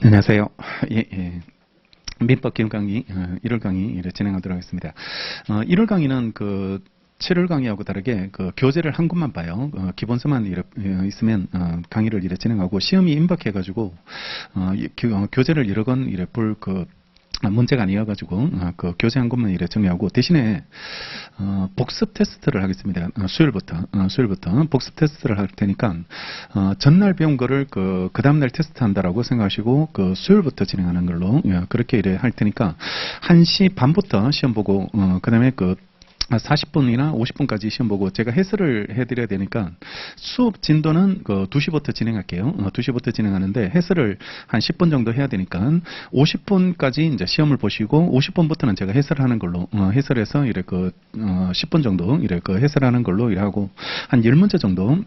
안녕하세요. 예. 민법 기능 강의 1월 강의 진행하도록 하겠습니다. 1월 강의는 7월 강의하고 다르게 교재를 한 곳만 봐요. 기본서만 있으면 강의를 진행하고 시험이 임박해가지고 교재를 여러 권 볼 문제가 아니어가지고 교재 한 곳만 정리하고 대신에 복습 테스트를 하겠습니다. 수요일부터 복습 테스트를 할 테니까 전날 배운 거를 그 다음날 테스트한다라고 생각하시고 수요일부터 진행하는 걸로 그렇게 할 테니까 1시 반부터 시험 보고 그 다음에 40분이나 50분까지 시험 보고 제가 해설을 해드려야 되니까 수업 진도는 2시부터 진행할게요. 2시부터 진행하는데 해설을 한 10분 정도 해야 되니까 50분까지 이제 시험을 보시고 50분부터는 제가 해설하는 걸로 해설해서 10분 정도 해설하는 걸로 하고 한 10문제 정도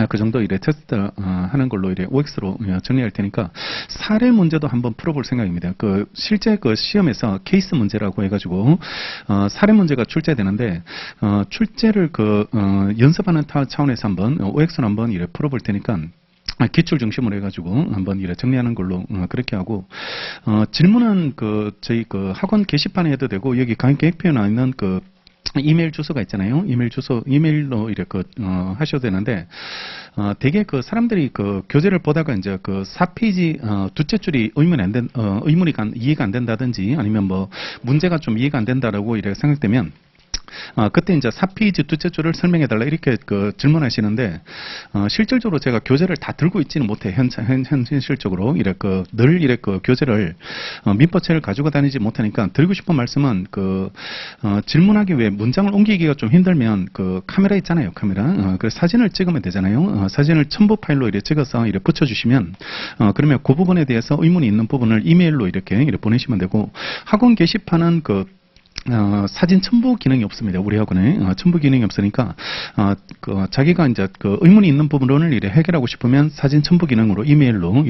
그 정도 테스트 하는 걸로 OX로 정리할 테니까 사례 문제도 한번 풀어볼 생각입니다. 실제 시험에서 케이스 문제라고 해가지고 사례 문제가 출제되는데 출제를 연습하는 차원에서 한번 OX로 한번 풀어볼 테니까 기출 중심으로 해가지고 한번 정리하는 걸로 그렇게 하고 질문은 저희 학원 게시판에 해도 되고 여기 강의 계획표에 나와 있는 이메일 주소가 있잖아요. 이메일로 하셔도 되는데, 되게 사람들이 교재를 보다가 이제 4페이지, 둘째 줄이 의문이 이해가 안 된다든지 아니면 문제가 좀 이해가 안 된다라고 생각되면, 그때 이제 4페이지 둘째 줄을 설명해달라 이렇게 질문하시는데 실질적으로 제가 교재를 다 들고 있지는 못해 현실적으로 늘 교재를 민법책을 가지고 다니지 못하니까 드리고 싶은 말씀은 질문하기 위해 문장을 옮기기가 좀 힘들면 카메라 있잖아요. 카메라. 그래서 사진을 찍으면 되잖아요. 사진을 첨부 파일로 찍어서 붙여주시면 그러면 그 부분에 대해서 의문이 있는 부분을 이메일로 이렇게 보내시면 되고 학원 게시판은 사진 첨부 기능이 없습니다. 우리 학원에 첨부 기능이 없으니까 자기가 이제 의문이 있는 부분을 해결하고 싶으면 사진 첨부 기능으로 이메일로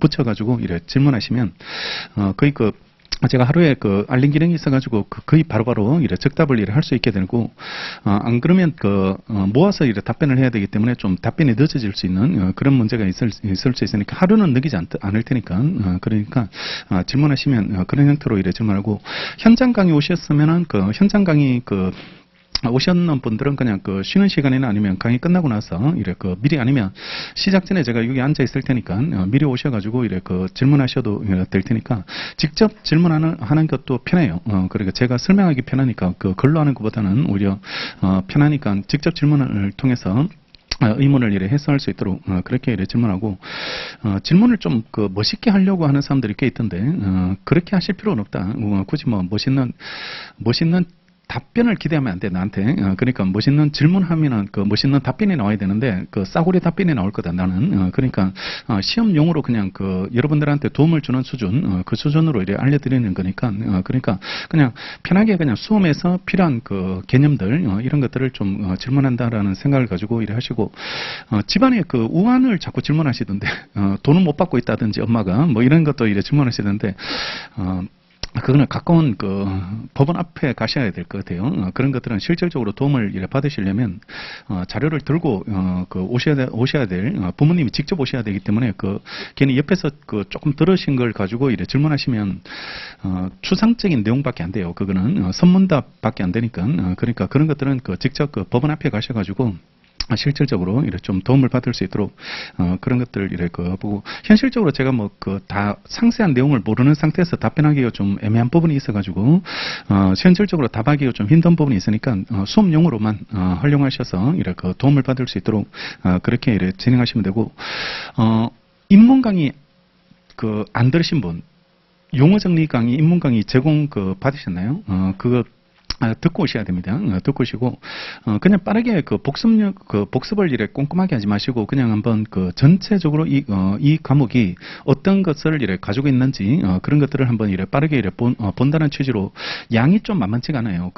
붙여가지고 질문하시면 거의 제가 하루에 알림 기능이 있어가지고 거의 바로바로 즉답을 할 수 있게 되고 안 그러면 모아서 답변을 해야 되기 때문에 좀 답변이 늦어질 수 있는 그런 문제가 있을 수 있으니까 하루는 느끼지 않을 테니까 그러니까 질문하시면 그런 형태로 질문하고 현장 강의 오셨으면은 현장 강의 오셨는 분들은 그냥 쉬는 시간이나 아니면 강의 끝나고 나서 미리 아니면 시작 전에 제가 여기 앉아 있을 테니까 미리 오셔가지고 질문하셔도 될 테니까 직접 질문하는 것도 편해요. 그러니까 제가 설명하기 편하니까 글로 하는 것보다는 오히려 편하니까 직접 질문을 통해서 의문을 해소할 수 있도록 그렇게 질문하고 질문을 좀 멋있게 하려고 하는 사람들이 꽤 있던데 그렇게 하실 필요는 없다. 굳이 멋있는 답변을 기대하면 안 돼, 나한테. 그러니까 멋있는 질문하면은 멋있는 답변이 나와야 되는데 싸구려 답변이 나올 거다, 나는. 그러니까 시험용으로 그냥 여러분들한테 도움을 주는 수준, 그 수준으로 알려드리는 거니까 그러니까 그냥 편하게 그냥 수험에서 필요한 개념들 이런 것들을 좀 질문한다라는 생각을 가지고 하시고 집안에 우환을 자꾸 질문하시던데 돈은 못 받고 있다든지 엄마가 이런 것도 질문하시던데 그거는 가까운 법원 앞에 가셔야 될 것 같아요. 그런 것들은 실질적으로 도움을 받으시려면 자료를 들고 오셔야 될 부모님이 직접 오셔야 되기 때문에 괜히 옆에서 조금 들으신 걸 가지고 질문하시면 추상적인 내용밖에 안 돼요. 그거는 선문답밖에 안 되니까 그러니까 그런 것들은 직접 법원 앞에 가셔가지고 실질적으로 좀 도움을 받을 수 있도록 그런 것들 보고 현실적으로 제가 다 상세한 내용을 모르는 상태에서 답변하기가 좀 애매한 부분이 있어가지고 현실적으로 답하기가 좀 힘든 부분이 있으니까 수업용으로만 활용하셔서 도움을 받을 수 있도록 그렇게 진행하시면 되고 입문 강의 안 들으신 분 용어 정리 강의, 입문 강의 제공 받으셨나요? 그거 듣고 오셔야 됩니다. 듣고 오시고 그냥 빠르게 복습을 꼼꼼하게 하지 마시고 그냥 한번 전체적으로 이 과목이 어떤 것을 가지고 있는지 그런 것들을 한번 빠르게 본다는 취지로 양이 좀 만만치가 않아요.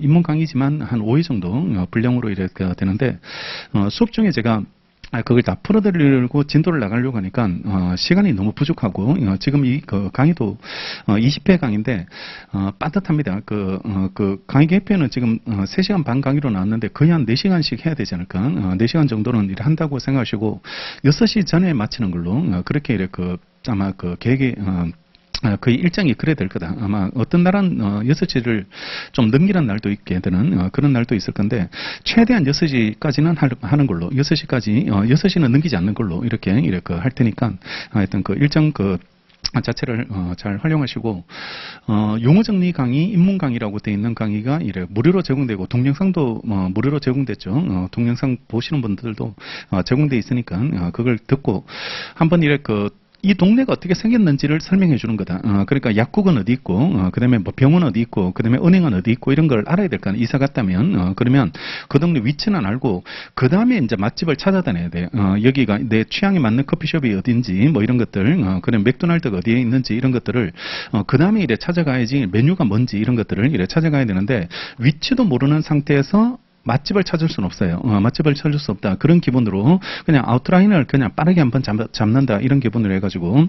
입문 강의지만 한 5회 정도 분량으로 되는데 수업 중에 제가 그걸 다 풀어드리려고 진도를 나가려고 하니까 시간이 너무 부족하고 지금 이 강의도 20회 강의인데 빠듯합니다. 강의 계획표는 지금 3시간 반 강의로 나왔는데 거의 한 4시간씩 해야 되지 않을까. 4시간 정도는 한다고 생각하시고 6시 전에 마치는 걸로 그렇게 아마 그 계획이 거의 일정이 그래 될 거다. 아마 어떤 날은 6시를 좀 넘기는 날도 있게 되는 그런 날도 있을 건데 최대한 6시까지는 하는 걸로 6시까지 6시는 넘기지 않는 걸로 이렇게 할 테니까 하여튼 그 일정 그 자체를 잘 활용하시고 용어 정리 강의, 입문 강의라고 되어 있는 강의가 이래 무료로 제공되고 동영상도 무료로 제공됐죠. 동영상 보시는 분들도 제공돼 있으니까 그걸 듣고 한번 이 동네가 어떻게 생겼는지를 설명해 주는 거다. 그러니까 약국은 어디 있고, 그 다음에 뭐 병원 어디 있고, 그 다음에 은행은 어디 있고, 이런 걸 알아야 될 거 아니에요. 이사 갔다면. 그러면 그 동네 위치는 알고, 그 다음에 이제 맛집을 찾아다녀야 돼. 여기가 내 취향에 맞는 커피숍이 어딘지, 뭐 이런 것들, 그다음 맥도날드가 어디에 있는지 이런 것들을, 그 다음에 이래 찾아가야지 메뉴가 뭔지 이런 것들을 이래 찾아가야 되는데, 위치도 모르는 상태에서 맛집을 찾을 수는 없어요. 맛집을 찾을 수 없다. 그런 기본으로 그냥 아웃라인을 그냥 빠르게 한번 잡는다. 이런 기본으로 해가지고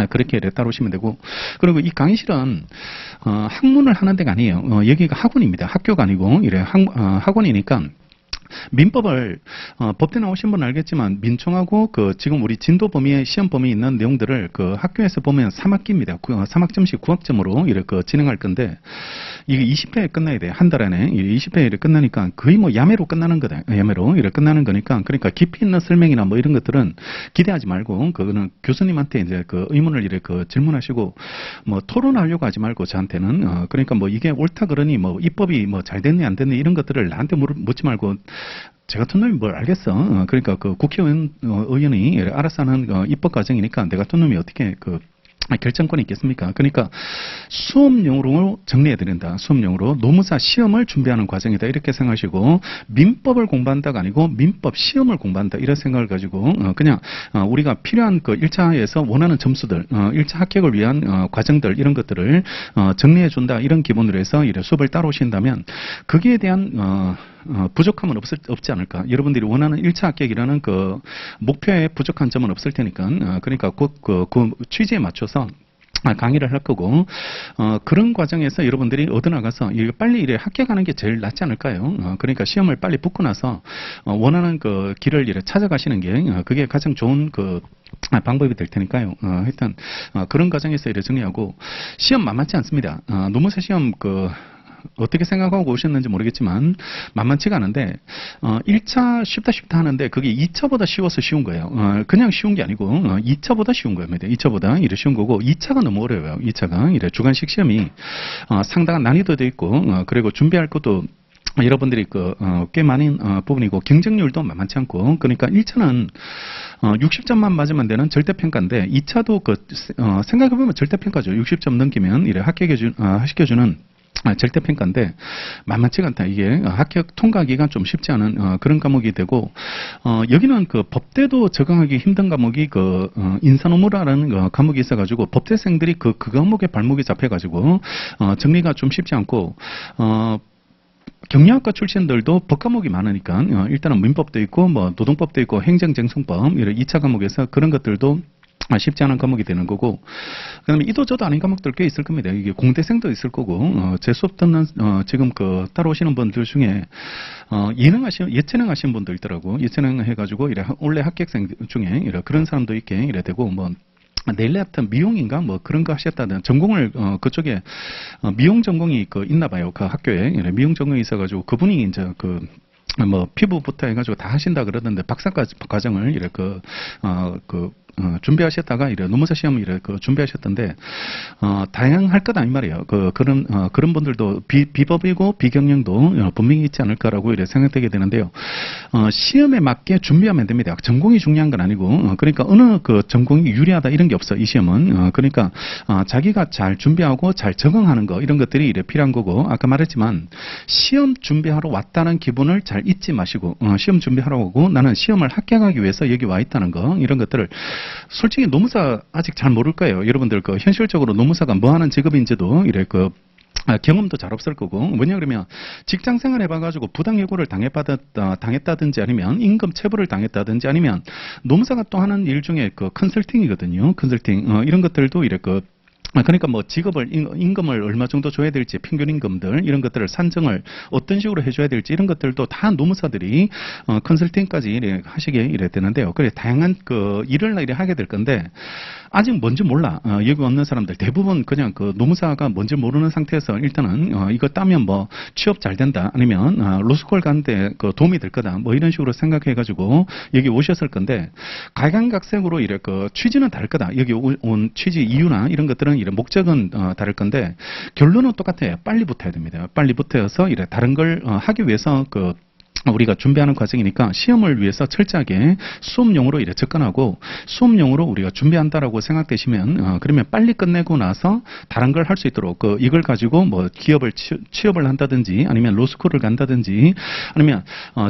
그렇게 따라오시면 되고 그리고 이 강의실은 학문을 하는 데가 아니에요. 여기가 학원입니다. 학교가 아니고 이래 학원이니까 민법을 법대 나오신 분은 알겠지만 민총하고 지금 우리 진도 범위에 시험 범위에 있는 내용들을 학교에서 보면 3학기입니다. 3학점씩 9학점으로 이렇게 진행할 건데 이게 20회에 끝나야 돼. 한 달 안에 20회에 끝나니까 거의 뭐 야매로 끝나는 거다. 야매로 이렇게 끝나는 거니까 그러니까 깊이 있는 설명이나 뭐 이런 것들은 기대하지 말고 그거는 교수님한테 이제 의문을 이렇게 질문하시고 뭐 토론하려고 하지 말고 저한테는 그러니까 뭐 이게 옳다 그러니 뭐 입법이 뭐 잘 됐니 안 됐니 이런 것들을 나한테 묻지 말고 제 같은 놈이 뭘 알겠어. 그러니까 국회의원, 의원이 알아서 하는 입법 과정이니까 내 같은 놈이 어떻게 결정권이 있겠습니까? 그러니까 수업용으로 정리해야 된다. 수업용으로 노무사 시험을 준비하는 과정이다. 이렇게 생각하시고 민법을 공부한다가 아니고 민법 시험을 공부한다. 이런 생각을 가지고 그냥 우리가 필요한 1차에서 원하는 점수들 1차 합격을 위한 과정들 이런 것들을 정리해 준다. 이런 기본으로 해서 수업을 따라오신다면 거기에 대한 부족함은 없지 않을까. 여러분들이 원하는 1차 합격이라는 목표에 부족한 점은 없을 테니까 그러니까 그 취지에 맞춰서 강의를 할 거고 그런 과정에서 여러분들이 얻어나가서 빨리 합격하는 게 제일 낫지 않을까요? 그러니까 시험을 빨리 붙고 나서 원하는 길을 찾아가시는 게 그게 가장 좋은 방법이 될 테니까요. 하여튼 그런 과정에서 정리하고 시험 만만치 않습니다. 노무사 시험 어떻게 생각하고 오셨는지 모르겠지만 만만치가 않은데 1차 쉽다 하는데 그게 2차보다 쉬워서 쉬운 거예요. 그냥 쉬운 게 아니고 2차보다 쉬운 거예요. 2차보다 이래 쉬운 거고 2차가 너무 어려워요. 2차가 이래 주관식 시험이 상당한 난이도도 있고 그리고 준비할 것도 여러분들이 꽤 많은 부분이고 경쟁률도 만만치 않고 그러니까 1차는 60점만 맞으면 되는 절대평가인데 2차도 생각해보면 절대평가죠. 60점 넘기면 이래 합격시켜주는 절대평가인데 만만치가 않다. 이게 합격 통과하기가 좀 쉽지 않은 그런 과목이 되고 여기는 법대도 적응하기 힘든 과목이 인사노무라는 과목이 있어가지고 법대생들이 그 과목에 발목이 잡혀가지고 정리가 좀 쉽지 않고 경영학과 출신들도 법 과목이 많으니까 일단은 민법도 있고 뭐 노동법도 있고 행정쟁송법 이런 2차 과목에서 그런 것들도 쉽지 않은 과목이 되는 거고 그다음에 이도저도 아닌 과목들 꽤 있을 겁니다. 이게 공대생도 있을 거고 제 수업 듣는 지금 따라오시는 분들 중에 예체능 하시는 분도 있더라고. 예체능 해가지고 원래 합격생 중에 그런 사람도 있게 이래 되고 뭐 내일 같은 미용인가 뭐 그런 거 하셨다는 전공을 그쪽에 미용 전공이 있나 봐요. 그 학교에 미용 전공이 있어가지고 그분이 이제 뭐 피부부터 해가지고 다 하신다 그러던데 박사까지 과정을 준비하셨다가 노무사 시험 준비하셨던데 다양할 것 아닌 말이에요. 그런 분들도 비법이고 비경영도 분명히 있지 않을까라고 생각되게 되는데요. 시험에 맞게 준비하면 됩니다. 전공이 중요한 건 아니고 그러니까 어느 전공이 유리하다 이런 게 없어. 이 시험은 그러니까 자기가 잘 준비하고 잘 적응하는 거 이런 것들이 필요한 거고 아까 말했지만 시험 준비하러 왔다는 기분을 잘 잊지 마시고 시험 준비하러 오고 나는 시험을 합격하기 위해서 여기 와 있다는 거 이런 것들을 솔직히 노무사 아직 잘 모를 거예요. 여러분들 현실적으로 노무사가 뭐 하는 직업인지도 경험도 잘 없을 거고 뭐냐 그러면 직장 생활 해봐가지고 부당해고를 당했다든지 아니면 임금 체불을 당했다든지 아니면 노무사가 또 하는 일 중에 컨설팅이거든요. 컨설팅 이런 것들도 그러니까 뭐 직업을 임금을 얼마 정도 줘야 될지 평균 임금들 이런 것들을 산정을 어떤 식으로 해줘야 될지 이런 것들도 다 노무사들이 컨설팅까지 하시게 되는데요. 그래 다양한 일을 하게 될 건데 아직 뭔지 몰라. 여기 없는 사람들 대부분 그냥 그 노무사가 뭔지 모르는 상태에서 일단은 이거 따면 뭐 취업 잘 된다, 아니면 로스쿨 가는데 그 도움이 될 거다, 뭐 이런 식으로 생각해가지고 여기 오셨을 건데, 각양각색으로 이래 그 취지는 다를 거다. 여기 온 취지 이유나 이런 것들은 이래 목적은 다를 건데 결론은 똑같아요. 빨리 붙어야 됩니다. 빨리 붙어서 이래 다른 걸 하기 위해서 우리가 준비하는 과정이니까 시험을 위해서 철저하게 수업용으로 이래 접근하고, 수업용으로 우리가 준비한다라고 생각되시면 그러면 빨리 끝내고 나서 다른 걸 할 수 있도록 이걸 가지고 뭐 기업을 취업을 한다든지, 아니면 로스쿨을 간다든지, 아니면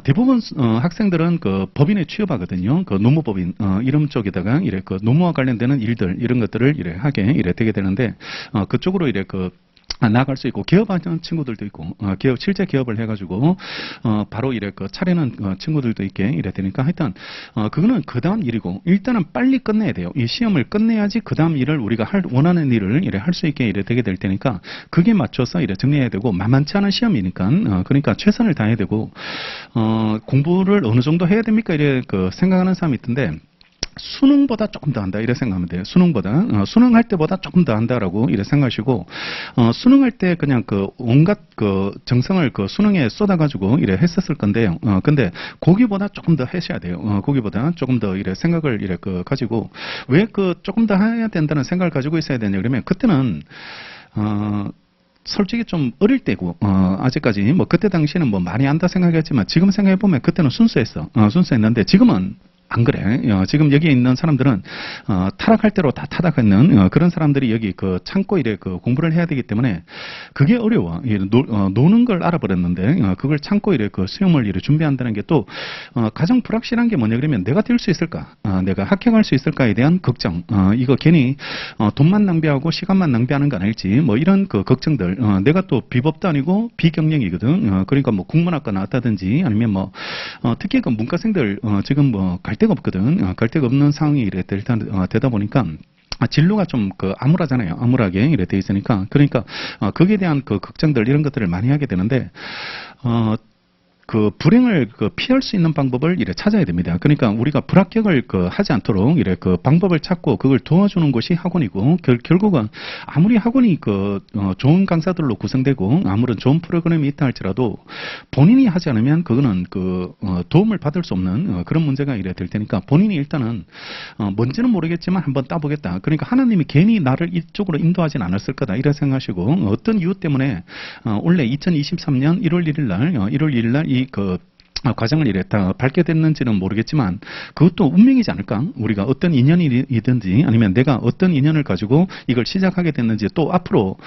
대부분 학생들은 그 법인에 취업하거든요. 그 노무법인 이런 쪽에다가 이래 그 노무와 관련되는 일들, 이런 것들을 이래 하게 이래 되게 되는데, 그쪽으로 이래 나갈 수 있고, 기업하는 친구들도 있고, 실제 기업을 해가지고, 바로 이래 차리는 친구들도 있게 이래 되니까, 하여튼, 그거는 그 다음 일이고, 일단은 빨리 끝내야 돼요. 이 시험을 끝내야지 그 다음 일을 우리가 원하는 일을 이래 할 수 있게 이래 되게 될 테니까, 그게 맞춰서 이래 정리해야 되고, 만만치 않은 시험이니까, 그러니까 최선을 다해야 되고, 공부를 어느 정도 해야 됩니까? 이래 생각하는 사람이 있던데, 수능보다 조금 더 한다, 이래 생각하면 돼요. 수능보다 수능할 때보다 조금 더 한다라고 이래 생각하시고, 수능할 때 그냥 온갖 정성을 수능에 쏟아가지고 이래 했었을 건데요. 근데 거기보다 조금 더 하셔야 돼요. 거기보다 조금 더 이래 생각을 이래 가지고, 왜 조금 더 해야 된다는 생각을 가지고 있어야 되냐 그러면, 그때는 솔직히 좀 어릴 때고, 아직까지 뭐 그때 당시에는 뭐 많이 안다 생각했지만, 지금 생각해 보면 그때는 순수했는데 지금은 안 그래. 지금 여기에 있는 사람들은 타락할 대로 다 타락하는 그런 사람들이 여기 참고 이래 공부를 해야 되기 때문에 그게 어려워. 노는 걸 알아버렸는데 그걸 참고 이래 시험을 이래 준비한다는 게 또 가장 불확실한 게 뭐냐 그러면, 내가 될 수 있을까? 내가 합격할 수 있을까에 대한 걱정. 이거 괜히 돈만 낭비하고 시간만 낭비하는 건 아닐지, 뭐 이런 걱정들. 내가 또 비법도 아니고 비경영이거든. 그러니까 뭐 국문학과 나왔다든지, 아니면 뭐 특히 문과생들 지금 뭐 갈 데가 없거든. 갈 데가 없는 상황이 이래 되다 보니까 진로가 좀 암울하잖아요. 암울하게 이래 돼 있으니까. 그러니까 거기에 대한 걱정들, 이런 것들을 많이 하게 되는데, 불행을 피할 수 있는 방법을 이래 찾아야 됩니다. 그러니까 우리가 불합격을 하지 않도록 이래 방법을 찾고 그걸 도와주는 것이 학원이고, 결국은 아무리 학원이 좋은 강사들로 구성되고 아무런 좋은 프로그램이 있다 할지라도 본인이 하지 않으면 그거는 도움을 받을 수 없는 그런 문제가 이래 될 테니까, 본인이 일단은 뭔지는 모르겠지만 한번 따보겠다. 그러니까 하나님이 괜히 나를 이쪽으로 인도하진 않았을 거다, 이래 생각하시고, 어떤 이유 때문에 원래 2023년 1월 1일 날 이 과정을 이랬다 밟게 됐는지는 모르겠지만, 그것도 운명이지 않을까? 우리가 어떤 인연이든지, 아니면 내가 어떤 인연을 가지고 이걸 시작하게 됐는지, 또 앞으로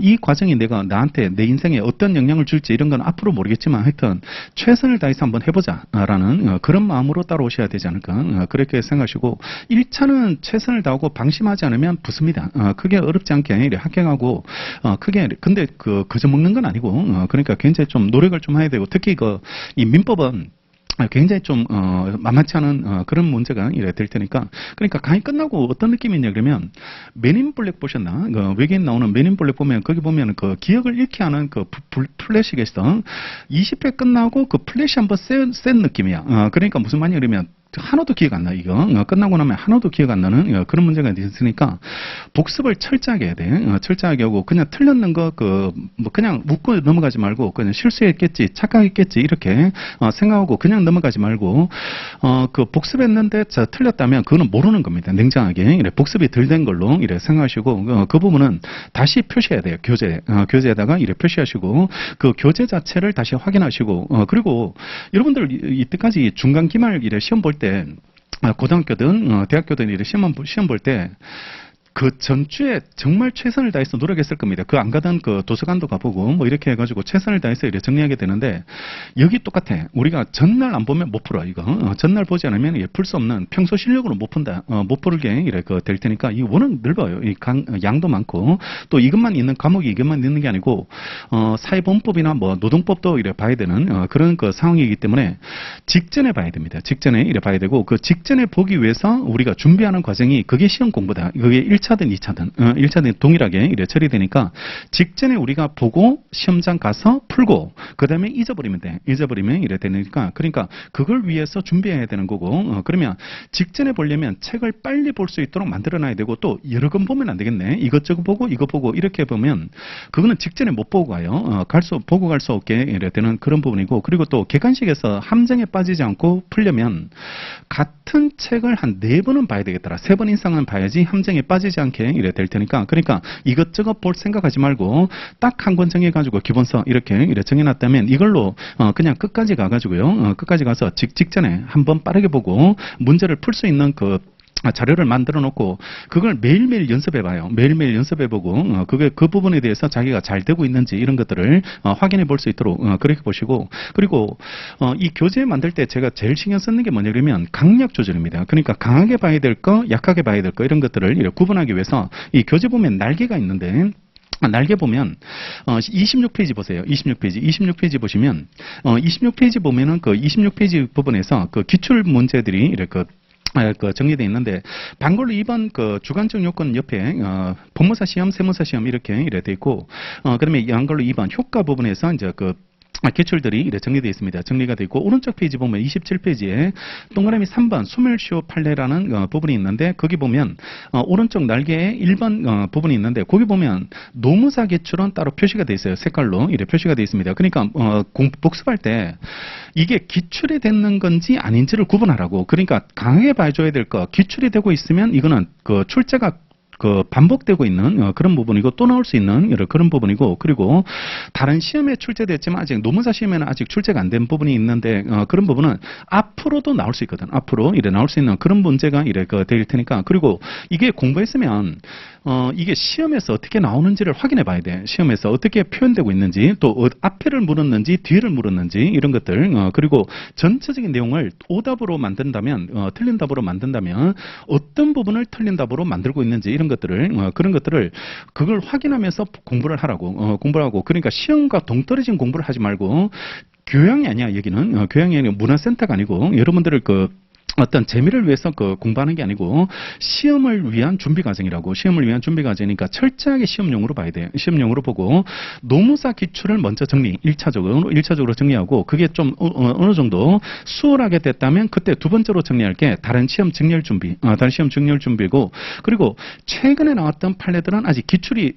이 과정이 내가 나한테 내 인생에 어떤 영향을 줄지, 이런 건 앞으로 모르겠지만, 하여튼 최선을 다해서 한번 해보자라는 그런 마음으로 따라오셔야 되지 않을까? 그렇게 생각하시고, 1차는 최선을 다하고 방심하지 않으면 붙습니다. 크게 어렵지 않게 이렇게 합격하고, 근데 그저 먹는 건 아니고, 그러니까 굉장히 좀 노력을 좀 해야 되고, 특히 이 민법은 굉장히 좀 만만치 않은 그런 문제가 이래 될 테니까. 그러니까 강의 끝나고 어떤 느낌이냐 그러면, 맨인 블랙 보셨나? 외계인 나오는 맨인 블랙 보면, 거기 보면 기억을 잃게 하는 플래시가 있어. 20회 끝나고 플래시 한번 센 느낌이야. 그러니까 무슨 말이냐 그러면, 하나도 기억 안 나, 이거. 끝나고 나면 하나도 기억 안 나는 그런 문제가 있으니까 복습을 철저하게 해야 돼. 철저하게 하고, 그냥 틀렸는 거, 뭐 그냥 웃고 넘어가지 말고, 그냥 실수했겠지, 착각했겠지, 이렇게 생각하고 그냥 넘어가지 말고, 복습했는데 틀렸다면 그거는 모르는 겁니다. 냉정하게. 이래 복습이 덜 된 걸로 이래 생각하시고, 그 부분은 다시 표시해야 돼요. 교재에다가 이래 표시하시고, 그 교재 자체를 다시 확인하시고, 그리고 여러분들 이때까지 중간 기말 이래 시험 볼 때, 고등학교든 대학교든 이렇게 시험 볼 때 전주에 정말 최선을 다해서 노력했을 겁니다. 안 가던 도서관도 가보고 뭐 이렇게 해가지고 최선을 다해서 이렇게 정리하게 되는데, 여기 똑같아. 우리가 전날 안 보면 못 풀어, 이거. 전날 보지 않으면 풀 수 없는, 평소 실력으로 못 푼다. 못 풀게 이렇게 될 테니까, 이 워낙 넓어요. 양도 많고, 또 이것만 있는 과목이 이것만 있는 게 아니고, 사회보험법이나 뭐 노동법도 이래 봐야 되는 그런 상황이기 때문에 직전에 봐야 됩니다. 직전에 이래 봐야 되고, 직전에 보기 위해서 우리가 준비하는 과정이, 그게 시험 공부다. 그게 1차든 2차든 1차든 동일하게 이래 처리되니까 직전에 우리가 보고 시험장 가서 풀고 그다음에 잊어버리면 돼. 잊어버리면 이래 되니까 그러니까 그걸 위해서 준비해야 되는 거고 그러면 직전에 보려면 책을 빨리 볼 수 있도록 만들어놔야 되고 또 여러 권 보면 안 되겠네. 이것저것 보고 이거 보고 이렇게 보면 그거는 직전에 못 보고 가요. 보고 갈 수 없게 이래 되는 그런 부분이고 그리고 또 객관식에서 함정에 빠지지 않고 풀려면 같은 책을 한 4번은 봐야 되겠더라. 3번 이상은 봐야지 함정에 빠지지 않게 이래 될 테니까 그러니까 이것저것 볼 생각하지 말고 딱 한 권 정해가지고 기본서 이렇게 정해놨다면 이걸로 그냥 끝까지 가가지고요. 끝까지 가서 직전에 한번 빠르게 보고 문제를 풀 수 있는 그 자료를 만들어 놓고 그걸 매일매일 연습해 봐요. 매일매일 연습해 보고 그 부분에 대해서 자기가 잘 되고 있는지 이런 것들을 확인해 볼 수 있도록 그렇게 보시고 그리고 이 교재 만들 때 제가 제일 신경 쓰는 게 뭐냐면 강약 조절입니다. 그러니까 강하게 봐야 될 거, 약하게 봐야 될 거 이런 것들을 이렇게 구분하기 위해서 이 교재 보면 날개가 있는데 날개 보면 26페이지 보세요. 26페이지 보시면 26페이지 보면은 그 26페이지 부분에서 그 기출 문제들이 이렇게 정리되어 있는데 반걸로 2번 그 주관적 요건 옆에 본무사 시험, 세무사 시험 이래 돼 있고 그다음에 양걸로 2번 효과 부분에서 이제 그 기출들이 이렇게 정리되어 있습니다. 정리가 되어 있고 오른쪽 페이지 보면 27페이지에 동그라미 3번 소멸시효 판례라는 부분이 있는데 거기 보면 오른쪽 날개에 1번 부분이 있는데 거기 보면 노무사 기출은 따로 표시가 되어 있어요. 색깔로 이렇게 표시가 되어 있습니다. 그러니까 복습할 때 이게 기출이 되는 건지 아닌지를 구분하라고. 그러니까 강하게 봐줘야 될 거 기출이 되고 있으면 이거는 그 출제가 반복되고 있는 그런 부분이고 또 나올 수 있는 그런 부분이고 그리고 다른 시험에 출제됐지만 아직 노무사 시험에는 아직 출제가 안 된 부분이 있는데 그런 부분은 앞으로도 나올 수 있거든. 앞으로 이래 나올 수 있는 그런 문제가 이래 될 테니까 그리고 이게 공부했으면 이게 시험에서 어떻게 나오는지를 확인해 봐야 돼. 시험에서 어떻게 표현되고 있는지 또 앞에를 물었는지 뒤를 물었는지 이런 것들 그리고 전체적인 내용을 오답으로 만든다면 틀린 답으로 만든다면 어떤 부분을 틀린 답으로 만들고 있는지 이런 것들을 그런 것들을 그걸 확인하면서 공부를 하라고 공부를 하고 그러니까 시험과 동떨어진 공부를 하지 말고 교양이 아니야 여기는 교양이 아니고 문화센터가 아니고 여러분들을 어떤 재미를 위해서 공부하는 게 아니고 시험을 위한 준비 과정이라고 시험을 위한 준비 과정이니까 철저하게 시험용으로 봐야 돼요. 시험용으로 보고 노무사 기출을 먼저 정리 1차적으로 정리하고 그게 좀 어느 정도 수월하게 됐다면 그때 두 번째로 정리할 게 다른 시험 직렬 준비고 그리고 최근에 나왔던 판례들은 아직 기출이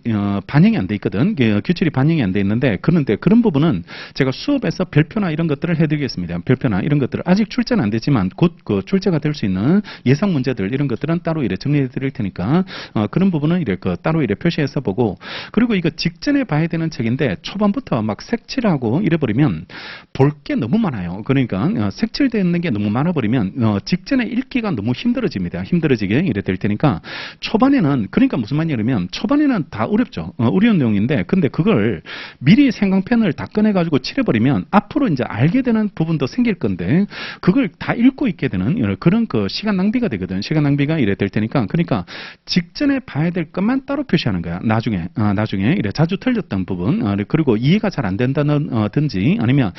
반영이 안 돼 있거든. 기출이 반영이 안 돼 있는데 그런데 그런 부분은 제가 수업에서 별표나 이런 것들을 해드리겠습니다. 별표나 이런 것들 아직 출제는 안 됐지만 곧 출제가 될 수 있는 예상 문제들 이런 것들은 따로 이래 정리해 드릴 테니까 그런 부분은 이래 따로 이래 표시해서 보고 그리고 이거 직전에 봐야 되는 책인데 초반부터 막 색칠하고 이래 버리면 볼 게 너무 많아요. 그러니까 색칠되어 있는 게 너무 많아 버리면 직전에 읽기가 너무 힘들어집니다. 힘들어지게 이래 될 테니까 초반에는 그러니까 무슨 말이냐면 초반에는 다 어렵죠. 어려운 내용인데 근데 그걸 미리 생강펜을 다 꺼내 가지고 칠해 버리면 앞으로 이제 알게 되는 부분도 생길 건데 그걸 다 읽고 있게 되는 그런 시간 낭비가 되거든. 시간 낭비가 이래 될 테니까 그러니까 직전에 봐야 될 것만 따로 표시하는 거야. 나중에 이래 자주 틀렸던 부분 그리고 이해가 잘 안 된다든지 아니면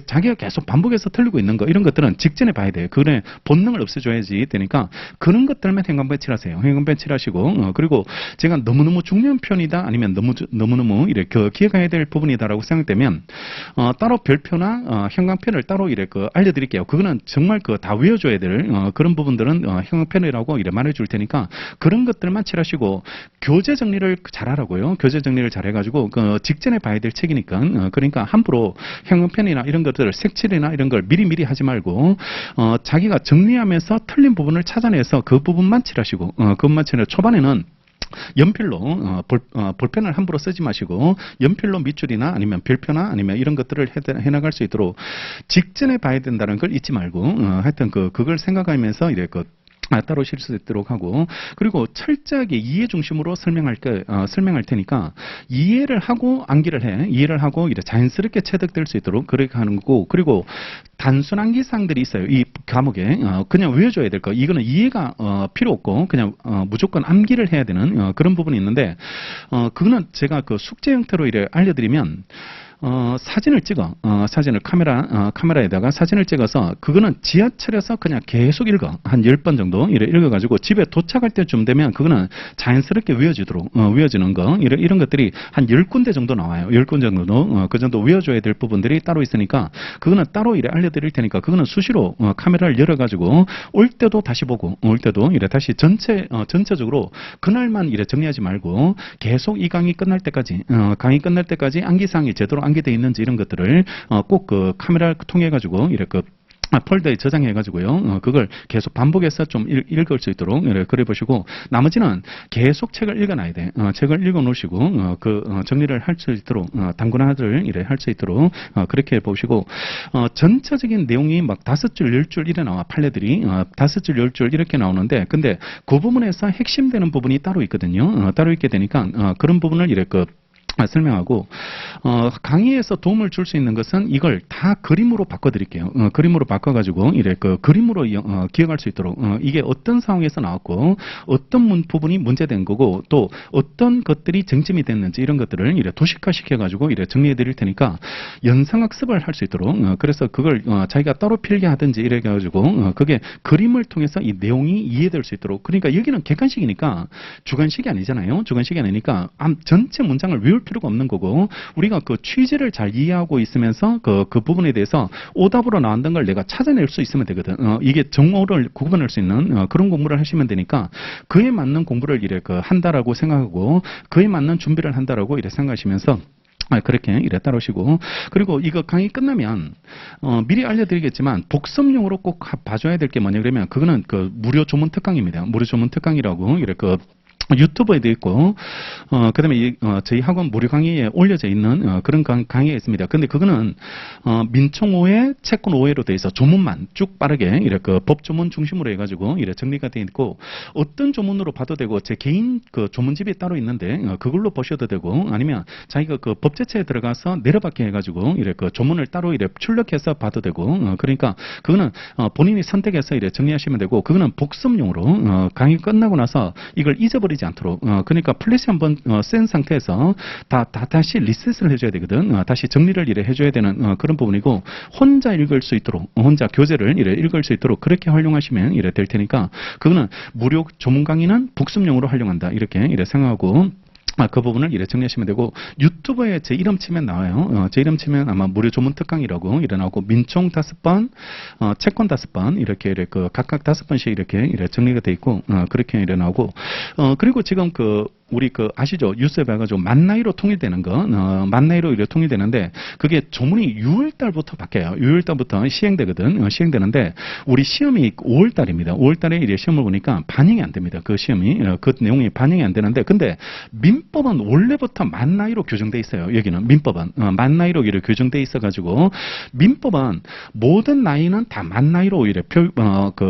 자기가 계속 반복해서 틀리고 있는 거 이런 것들은 직전에 봐야 돼요. 그래 본능을 없애줘야지 되니까 그런 것들만 행간부에 칠하세요. 행간부에 칠하시고 그리고 제가 너무너무 중요한 편이다 아니면 너무너무 이렇게 기억해야 될 부분이다라고 생각되면 따로 별표나 형광펜을 따로 이래 알려드릴게요. 그거는 정말 다 외워줘야 될 그런 부분들은 형광펜이라고 이래 말해줄 테니까 그런 것들만 칠하시고 교재 정리를 잘하라고요. 교재 정리를 잘해가지고 직전에 봐야 될 책이니까 그러니까 함부로 형광펜이나 이런 것들 색칠이나 이런 걸 미리미리 하지 말고 자기가 정리하면서 틀린 부분을 찾아내서 그 부분만 칠하시고 그것만 칠해 초반에는 연필로 볼펜을 함부로 쓰지 마시고 연필로 밑줄이나 아니면 별표나 아니면 이런 것들을 해나갈 수 있도록 직전에 봐야 된다는 걸 잊지 말고 하여튼 그걸 생각하면서 이래 따로 실 수 있도록 하고 그리고 철저하게 이해 중심으로 설명할 테니까 이해를 하고 암기를 해 이해를 하고 이래 자연스럽게 체득될 수 있도록 그렇게 하는 거고 그리고 단순 암기 사항들이 있어요. 이 과목에 그냥 외워줘야 될 거 이거는 이해가 필요 없고 그냥 무조건 암기를 해야 되는 그런 부분이 있는데 그거는 제가 숙제 형태로 이래 알려드리면 사진을 찍어. 사진을 카메라에다가 사진을 찍어서 그거는 지하철에서 그냥 계속 읽어. 한 10번 정도 이래 읽어가지고 집에 도착할 때쯤 되면 그거는 자연스럽게 외워지는 거. 이런 것들이 한 10군데 정도 나와요. 10군데 정도. 그 정도 외워줘야 될 부분들이 따로 있으니까 그거는 따로 이래 알려드릴 테니까 그거는 수시로 카메라를 열어가지고 올 때도 다시 보고 올 때도 이래 다시 전체적으로 그날만 이래 정리하지 말고 계속 이 강의 끝날 때까지 암기사항이 제대로 암기되어 있는지 이런 것들을 꼭 그 카메라를 통해 가지고 이렇게 폴더에 저장해가지고요. 그걸 계속 반복해서 좀 읽을 수 있도록 그래 보시고 나머지는 계속 책을 읽어놔야 돼. 책을 읽어놓으시고 정리를 할 수 있도록 단권화를 이래 할 수 있도록 그렇게 보시고 전체적인 내용이 막 5줄, 10줄 이래 나와 판례들이 5줄, 10줄 이렇게 나오는데 근데 그 부분에서 핵심되는 부분이 따로 있거든요. 따로 있게 되니까 그런 부분을 이래 설명하고 강의에서 도움을 줄 수 있는 것은 이걸 다 그림으로 바꿔드릴게요. 그림으로 바꿔가지고 이래 그림으로 기억할 수 있도록 이게 어떤 상황에서 나왔고 어떤 부분이 문제된 거고 또 어떤 것들이 쟁점이 됐는지 이런 것들을 이래 도식화 시켜가지고 이래 정리해드릴 테니까 연상학습을 할 수 있도록 그래서 그걸 자기가 따로 필기하든지 이래가지고 그게 그림을 통해서 이 내용이 이해될 수 있도록 그러니까 여기는 객관식이니까 주관식이 아니잖아요. 주관식이 아니니까 전체 문장을 외울 필요가 없는 거고 우리가 그 취지를 잘 이해하고 있으면서 그 부분에 대해서 오답으로 나왔던 걸 내가 찾아낼 수 있으면 되거든. 이게 정오를 구분할 수 있는 그런 공부를 하시면 되니까 그에 맞는 공부를 이래 한다라고 생각하고 그에 맞는 준비를 한다라고 이래 생각하시면서 그렇게 이래 따르시고 그리고 이거 강의 끝나면 미리 알려드리겠지만 복습용으로 꼭 봐줘야 될 게 뭐냐 그러면 그거는 그 무료 조문 특강입니다. 무료 조문 특강이라고 이래 유튜브에도 있고, 그 다음에 저희 학원 무료 강의에 올려져 있는 그런 강의가 있습니다. 근데 그거는 민총 5회, 채권 5회로 돼 있어. 조문만 쭉 빠르게 이렇게 법 조문 중심으로 해가지고 이렇게 정리가 되어 있고, 어떤 조문으로 봐도 되고, 제 개인 그 조문집이 따로 있는데, 그걸로 보셔도 되고, 아니면 자기가 그 법제처에 들어가서 내려받게 해가지고, 이렇게 조문을 따로 이렇게 출력해서 봐도 되고, 그러니까 그거는 본인이 선택해서 이렇게 정리하시면 되고, 그거는 복습용으로 강의 끝나고 나서 이걸 잊어버리지 않도록 그러니까 플래시 한번 센 상태에서 다시 리셋을 해줘야 되거든. 다시 정리를 이래 해줘야 되는 그런 부분이고 혼자 읽을 수 있도록 혼자 교재를 이래 읽을 수 있도록 그렇게 활용하시면 이래 될 테니까 그거는 무료 조문 강의는 복습용으로 활용한다 이렇게 생각하고 그 부분을 이래 정리하시면 되고 유튜브에 제 이름 치면 나와요. 제 이름 치면 아마 무료 조문 특강이라고 이래 나오고 민총 5번, 채권 5번 이렇게 각각 5번씩 이렇게 정리가 돼 있고 그렇게 이래 나오고 그리고 지금 우리 아시죠? 뉴스에 봐가지고 만 나이로 통일되는 거, 만 나이로 이렇게 통일되는데 그게 조문이 6월달부터 바뀌어요. 6월달부터 시행되거든. 시행되는데 우리 시험이 5월달입니다. 5월달에 이래 시험을 보니까 반영이 안 됩니다. 그 시험이 그 내용이 반영이 안 되는데 근데 민법은 원래부터 만 나이로 규정돼 있어요. 여기는 민법은 만 나이로 이렇게 규정돼 있어가지고 민법은 모든 나이는 다 만 나이로 이렇게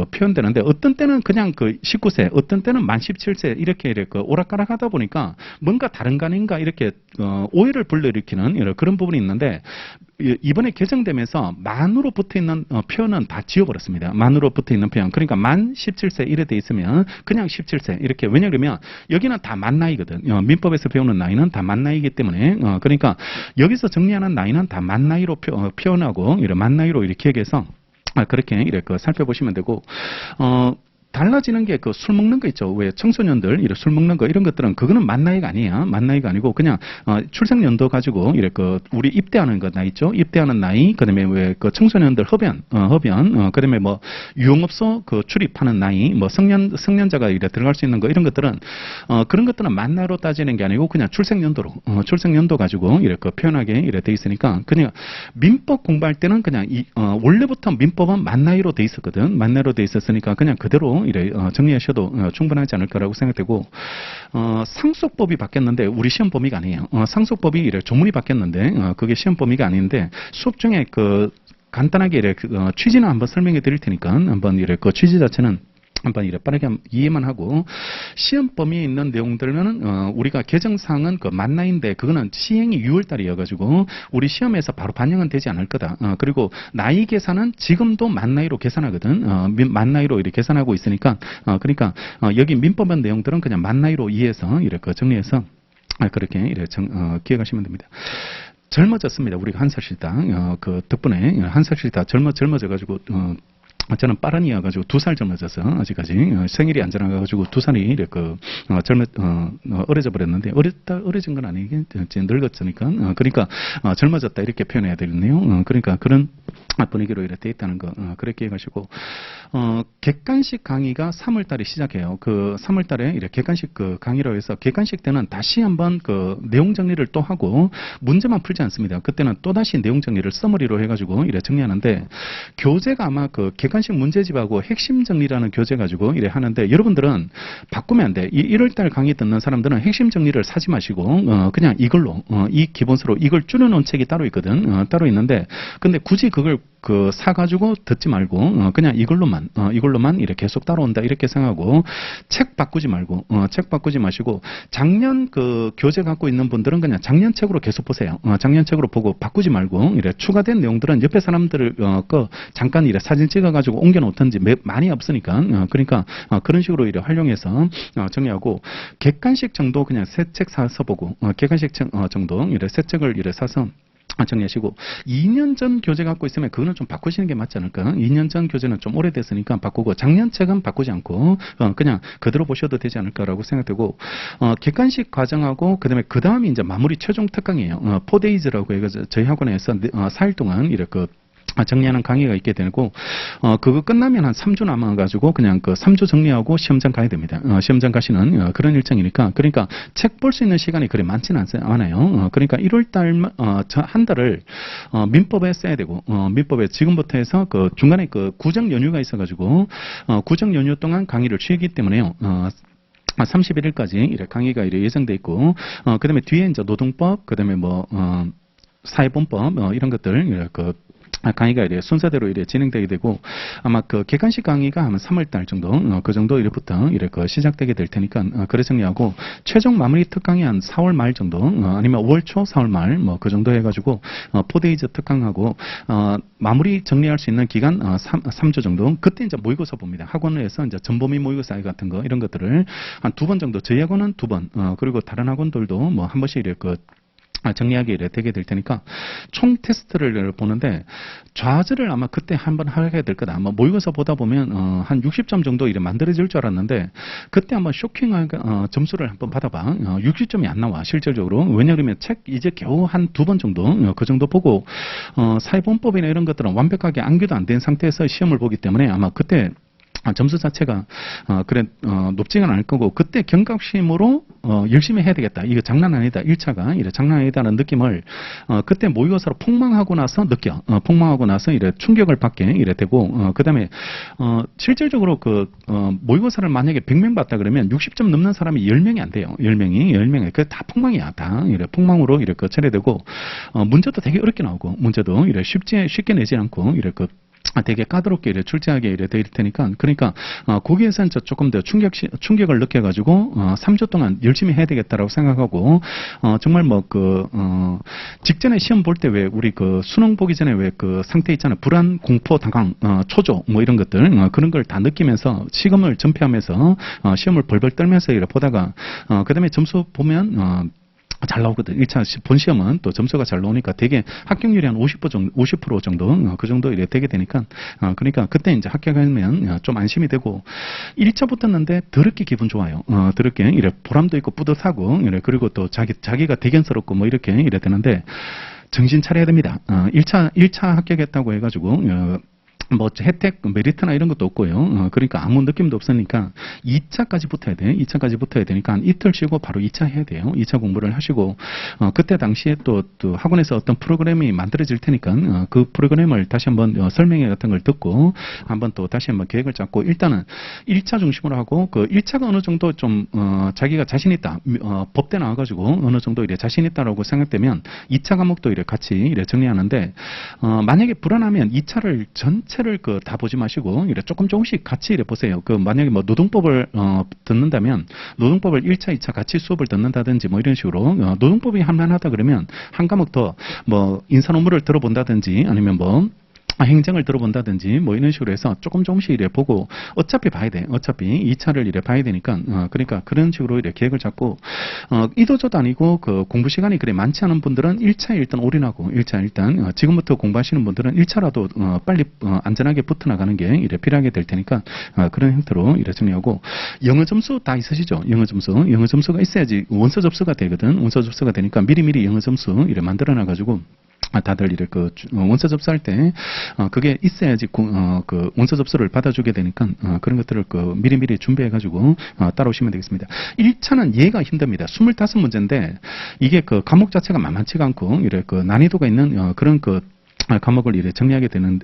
표현되는데 어떤 때는 그냥 19세, 어떤 때는 만 17세 이렇게 오락가락하다 보니까 뭔가 다른 거 아닌가 이렇게 오해를 불러일으키는 그런 부분이 있는데 이번에 개정되면서 만으로 붙어있는 표현은 다 지워버렸습니다. 만으로 붙어있는 표현. 그러니까 만 17세 이래 돼 있으면 그냥 17세 이렇게 왜냐하면 여기는 다 만 나이거든. 민법에서 배우는 나이는 다 만 나이기 때문에 그러니까 여기서 정리하는 나이는 다 만 나이로 표현하고 만 나이로 이렇게 기억해서 그렇게 살펴보시면 되고 달라지는 게 술 먹는 거 있죠. 왜 청소년들 술 먹는 거 이런 것들은 그거는 만 나이가 아니야. 만 나이가 아니고 그냥 출생 연도 가지고 우리 입대하는 거 나이 있죠. 입대하는 나이 그다음에 왜 청소년들 흡연 그다음에 뭐 유흥업소 출입하는 나이 뭐 성년자가 들어갈 수 있는 거 이런 것들은 그런 것들은 만 나이로 따지는 게 아니고 그냥 출생 연도로 출생 연도 가지고 표현하게 돼 있으니까 그냥 민법 공부할 때는 그냥 원래부터 민법은 만 나이로 돼 있었거든. 만 나이로 돼 있었으니까 그냥 그대로 정리하셔도 충분하지 않을까라고 생각되고 상속법이 바뀌었는데 우리 시험 범위가 아니에요. 상속법이 조문이 바뀌었는데 그게 시험 범위가 아닌데 수업 중에 간단하게 취지는 한번 설명해 드릴 테니까 한번 취지 자체는 한번 빠르게 이해만 하고 시험 범위에 있는 내용들은 우리가 개정사항은 만 나이인데 그거는 시행이 6월달이어가지고 우리 시험에서 바로 반영은 되지 않을 거다. 그리고 나이 계산은 지금도 만 나이로 계산하거든. 만 나이로 이렇게 계산하고 있으니까 그러니까 여기 민법의 내용들은 그냥 만 나이로 이해해서 이렇게 정리해서 그렇게 기억하시면 됩니다. 젊어졌습니다. 우리가 한살씩 그 덕분에 한살씩 다 젊어져가지고, 저는 빠른이어가지고 2살 젊어져서 아직까지 생일이 안 지나가가지고 2살이 이렇게 어려져 버렸는데 어려진 건 아니긴 늙었으니까 그러니까 젊어졌다 이렇게 표현해야 되겠네요. 그러니까 그런 분위기로 이렇게 돼 있다는 거 그렇게 해가지고 객관식 강의가 3월달에 시작해요. 그 3월달에 이렇게 객관식 그 강의로 해서 객관식 때는 다시 한번 그 내용 정리를 또 하고 문제만 풀지 않습니다. 그때는 또 다시 내용 정리를 서머리로 해가지고 이렇게 정리하는데 교재가 아마 그 객관식 문제집하고 핵심 정리라는 교재 가지고 이래 하는데 여러분들은 바꾸면 안 돼. 이 1월달 강의 듣는 사람들은 핵심 정리를 사지 마시고 그냥 이걸로 이 기본서로 이걸 줄여놓은 책이 따로 있거든. 따로 있는데 근데 굳이 그걸 그 사가지고 듣지 말고 그냥 이걸로만 이렇게 계속 따라온다 이렇게 생각하고 책 바꾸지 말고 책 바꾸지 마시고 작년 그 교재 갖고 있는 분들은 그냥 작년 책으로 계속 보세요. 작년 책으로 보고 바꾸지 말고 이래 추가된 내용들은 옆에 사람들을 거 잠깐 이래 사진 찍어가지고 옮겨놓던지 많이 없으니까 그러니까 그런 식으로 이래 활용해서 정리하고 객관식 정도 그냥 새 책 사서 보고 객관식 정도 이래 새 책을 이래 사서 정리하시고 2년 전 교재 갖고 있으면 그거는 좀 바꾸시는 게 맞지 않을까? 2년 전 교재는 좀 오래됐으니까 바꾸고 작년 책은 바꾸지 않고 그냥 그대로 보셔도 되지 않을까라고 생각되고 객관식 과정하고 그 다음이 이제 마무리 최종 특강이에요. 4days라고 해서 저희 학원에서 4일 동안 이렇게 정리하는 강의가 있게 되고 그거 끝나면 한 3주 남아가지고 그냥 그 3주 정리하고 시험장 가야 됩니다. 시험장 가시는 그런 일정이니까 그러니까 책 볼 수 있는 시간이 그리 많지는 않아요. 그러니까 1월달 한 달을 민법에 써야 되고 민법에 지금부터 해서 그 중간에 그 구정 연휴가 있어가지고 구정 연휴 동안 강의를 쉬기 때문에요. 31일까지 이렇게 강의가 이렇게 예정돼 있고 그다음에 뒤에 이제 노동법 그다음에 뭐 사회본법 이런 것들 강의가 이래 순서대로 이래 진행되게 되고 아마 그 객관식 강의가 아마 3월달 정도 그 정도 이래부터 이래 시작되게 될 테니까 그래 정리하고 최종 마무리 특강이 한 4월 말 정도 아니면 5월 초 4월 말 뭐 그 정도 해가지고 4데이즈 특강하고 마무리 정리할 수 있는 기간 3주 정도 그때 이제 모의고사 봅니다. 학원에서 이제 전범위 모의고사 같은 거 이런 것들을 한 2번 정도 저희 학원은 2번 그리고 다른 학원들도 뭐 한 번씩 이렇게 정리하게 되게 될 테니까 총 테스트를 보는데 좌절을 아마 그때 한번 하게 될 거다. 아마 모의고사 보다 보면 한 60점 정도 이래 만들어질 줄 알았는데 그때 한번 쇼킹하게 점수를 한번 받아봐. 60점이 안 나와 실질적으로. 왜냐하면 책 이제 겨우 한 2번 정도 그 정도 보고 사회본법이나 이런 것들은 완벽하게 암기도 안 된 상태에서 시험을 보기 때문에 아마 그때 점수 자체가 높지는 않을 거고 그때 경각심으로 열심히 해야 되겠다. 이거 장난 아니다. 1차가 이래 장난 아니다는 느낌을 그때 모의고사로 폭망하고 나서 느껴. 폭망하고 나서 이래 충격을 받게 이래 되고 그다음에 실질적으로 그 모의고사를 만약에 100명 봤다 그러면 60점 넘는 사람이 10명이 안 돼요. 10명이. 그게 다 폭망이야. 다 이래 폭망으로 이렇게 처리되고 문제도 되게 어렵게 나오고 문제도 이래 쉽게 내지 않고 이래 되게 까다롭게 이래 출제하게 이래 될 테니까 그러니까 거기에서 조금 더 충격을 느껴가지고 3주 동안 열심히 해야 되겠다라고 생각하고 정말 뭐 직전에 시험 볼 때 왜 우리 수능 보기 전에 왜 상태 있잖아요. 불안, 공포, 당황, 초조 뭐 이런 것들 그런 걸 다 느끼면서 시험을 전폐하면서 시험을 벌벌 떨면서 이래 보다가 그다음에 점수 보면 잘 나오거든. 1차 본 시험은 또 점수가 잘 나오니까 되게 합격률이 한 50% 정도, 그 정도 이래 되게 되니까, 그러니까 그때 이제 합격하면 좀 안심이 되고, 1차 붙었는데 더럽게 기분 좋아요. 더럽게 이래 보람도 있고 뿌듯하고, 이래 그리고 또 자기가 대견스럽고 뭐 이렇게 이래 되는데, 정신 차려야 됩니다. 1차 합격했다고 해가지고, 뭐 혜택, 메리트나 이런 것도 없고요. 그러니까 아무 느낌도 없으니까 2차까지 붙어야 돼. 2차까지 붙어야 되니까 한 이틀 쉬고 바로 2차 해야 돼요. 2차 공부를 하시고 그때 당시에 또 학원에서 어떤 프로그램이 만들어질 테니까 그 프로그램을 다시 한번 설명회 같은 걸 듣고 한번 또 다시 한번 계획을 잡고 일단은 1차 중심으로 하고 그 1차가 어느 정도 좀 자기가 자신 있다. 법대 나와가지고 어느 정도 이래 자신 있다라고 생각되면 2차 과목도 이래 같이 이래 정리하는데 만약에 불안하면 2차를 전체를 다 보지 마시고 이래 조금씩 같이 이래 보세요. 만약에 뭐 노동법을 듣는다면 노동법을 1차, 2차 같이 수업을 듣는다든지 뭐 이런 식으로 노동법이 할만하다 그러면 한 과목 더 뭐 인사 논문을 들어본다든지 아니면 뭐 행정을 들어본다든지 뭐 이런 식으로 해서 조금씩 이래 보고 어차피 봐야 돼. 어차피 2차를 이래 봐야 되니까 그러니까 그런 식으로 이래 계획을 잡고 이도저도 아니고 그 공부 시간이 그래 많지 않은 분들은 1차에 일단 올인하고 1차 일단 지금부터 공부하시는 분들은 1차라도 빨리 안전하게 붙어 나가는 게 이래 필요하게 될 테니까 그런 형태로 이래 정리하고 영어 점수 다 있으시죠? 영어 점수가 있어야지 원서 접수가 되거든. 원서 접수가 되니까 미리미리 영어 점수 이래 만들어 놔 가지고 다들 이렇게 그 원서 접수할 때 그게 있어야지 그 원서 접수를 받아주게 되니까 그런 것들을 그 미리미리 준비해가지고 따라오시면 되겠습니다. 1차는 얘가 힘듭니다. 25문제인데 이게 그 과목 자체가 만만치가 않고 이래 그 난이도가 있는 그런 그 과목을 이래 정리하게 되는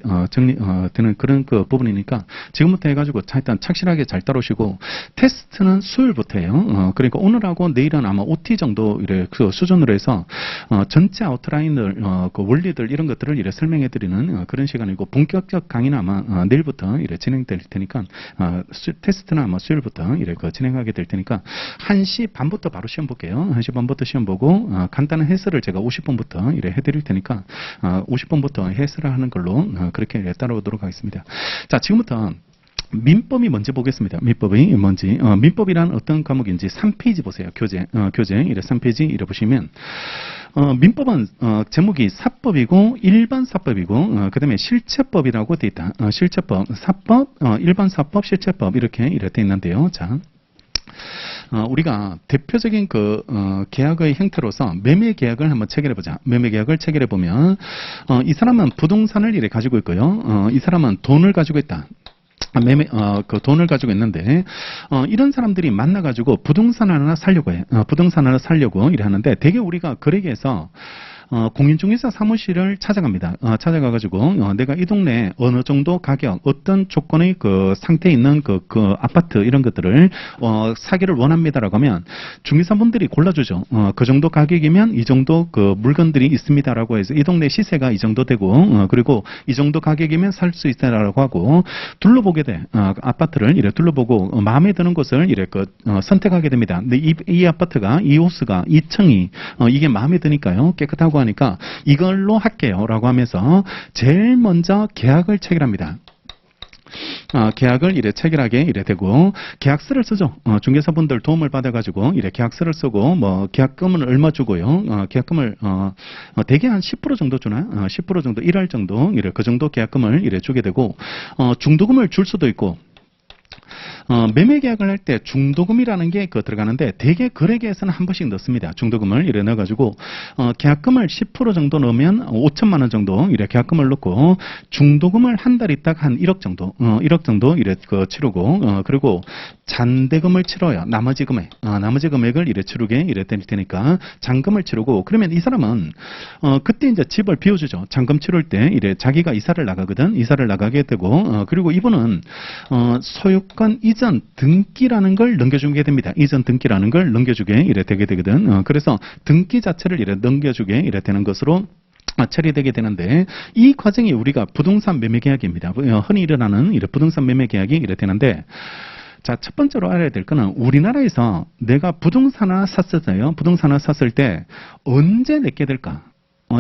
되는 그런 그 부분이니까 지금부터 해가지고 일단 착실하게 잘 따라오시고 테스트는 수요일부터예요. 그러니까 오늘하고 내일은 아마 OT 정도 이래 그 수준으로 해서 전체 아웃라인을 그 원리들 이런 것들을 이래 설명해드리는 그런 시간이고 본격적 강의는 아마 내일부터 이래 진행될 테니까 테스트는 아마 수요일부터 이래 그 진행하게 될 테니까 1시 반부터 바로 시험 볼게요. 1시 반부터 시험 보고 간단한 해설을 제가 50분부터 이래 해드릴 테니까 50분부터 해설을 하는 걸로 그렇게 따라오도록 하겠습니다. 자, 지금부터 민법이 뭔지 보겠습니다. 민법이 뭔지. 민법이란 어떤 과목인지 3페이지 보세요. 교재 이래 3페이지 이래 보시면 민법은 제목이 사법이고 일반 사법이고 그 다음에 실체법이라고 되어 있다. 실체법, 사법, 일반 사법, 실체법 이렇게 되어 있는데요. 자. 우리가 대표적인 계약의 형태로서 매매 계약을 한번 체결해 보자. 매매 계약을 체결해 보면 이 사람은 부동산을 이래 가지고 있고요. 이 사람은 돈을 가지고 있다. 그 돈을 가지고 있는데 이런 사람들이 만나가지고 부동산 하나 살려고 해. 부동산 하나 살려고 이래 하는데 대개 우리가 거래계에서 공인중개사 사무실을 찾아갑니다. 찾아가가지고 내가 이 동네에 어느 정도 가격, 어떤 조건의 그 상태에 있는 그 아파트 이런 것들을 사기를 원합니다라고 하면 중개사분들이 골라주죠. 그 정도 가격이면 이 정도 그 물건들이 있습니다라고 해서 이 동네 시세가 이 정도 되고 그리고 이 정도 가격이면 살 수 있다라고 하고 둘러보게 돼. 아파트를 이래 둘러보고 마음에 드는 곳을 이래 선택하게 됩니다. 근데 이 아파트가 이 호수가 2층이 이게 마음에 드니까요. 깨끗하고 하니까 이걸로 할게요 라고 하면서 제일 먼저 계약을 체결합니다. 계약을 이래 체결하게 이래 되고 계약서를 쓰죠. 중개사분들 도움을 받아가지고 이래 계약서를 쓰고 뭐 계약금은 얼마 주고요. 계약금을 대개 한 10% 정도 주나? 10% 정도 1할 정도 이래 그 정도 계약금을 이래 주게 되고 중도금을 줄 수도 있고. 매매 계약을 할 때 중도금이라는 게 들어가는데 대개 거래계에서는 한 번씩 넣습니다. 중도금을 이래 넣어가지고 계약금을 10% 정도 넣으면 5천만 원 정도 이래 계약금을 넣고 중도금을 한 달 있다가 한 1억 정도 1억 정도 이래 치르고 그리고 잔대금을 치러요. 나머지 금액을 이래 치르게 이래 될 테니까 잔금을 치르고 그러면 이 사람은 그때 이제 집을 비워주죠. 잔금 치를 때 이래 자기가 이사를 나가거든. 이사를 나가게 되고 그리고 이분은 소유권 이전 등기라는 걸 넘겨주게 됩니다. 이전 등기라는 걸 넘겨주게 이래 되게 되거든. 그래서 등기 자체를 이래 넘겨주게 이래 되는 것으로 처리되게 되는데 이 과정이 우리가 부동산 매매 계약입니다. 흔히 일어나는 이래 부동산 매매 계약이 이래 되는데 자, 첫 번째로 알아야 될 거는 우리나라에서 내가 부동산 하나 샀었어요. 부동산 하나 샀을 때 언제 내게 될까?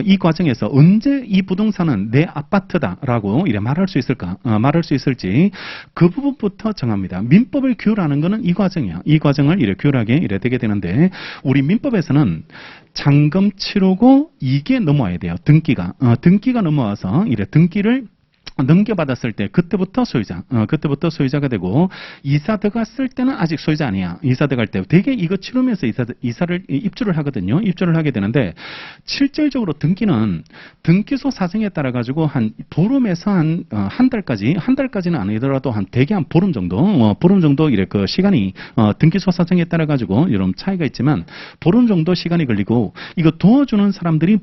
이 과정에서 언제 이 부동산은 내 아파트다라고 이래 말할 수 있을까? 말할 수 있을지 그 부분부터 정합니다. 민법을 규율하는 것은 이 과정이야. 이 과정을 이래 규율하게 이래 되게 되는데 우리 민법에서는 잔금 치르고 이게 넘어와야 돼요. 등기가 넘어와서 이래 등기를 넘겨받았을 때 그때부터 소유자가 되고 이사 들어갔을 때는 아직 소유자 아니야. 이사 들어갈 때 되게 이거 치르면서 이사를 입주를 하거든요. 입주를 하게 되는데 실질적으로 등기는 등기소 사정에 따라 가지고 한 보름에서 한 달까지는 아니더라도 한 대개 한 보름 정도 이래 그 시간이 등기소 사정에 따라 가지고 이런 차이가 있지만 보름 정도 시간이 걸리고 이거 도와주는 사람들이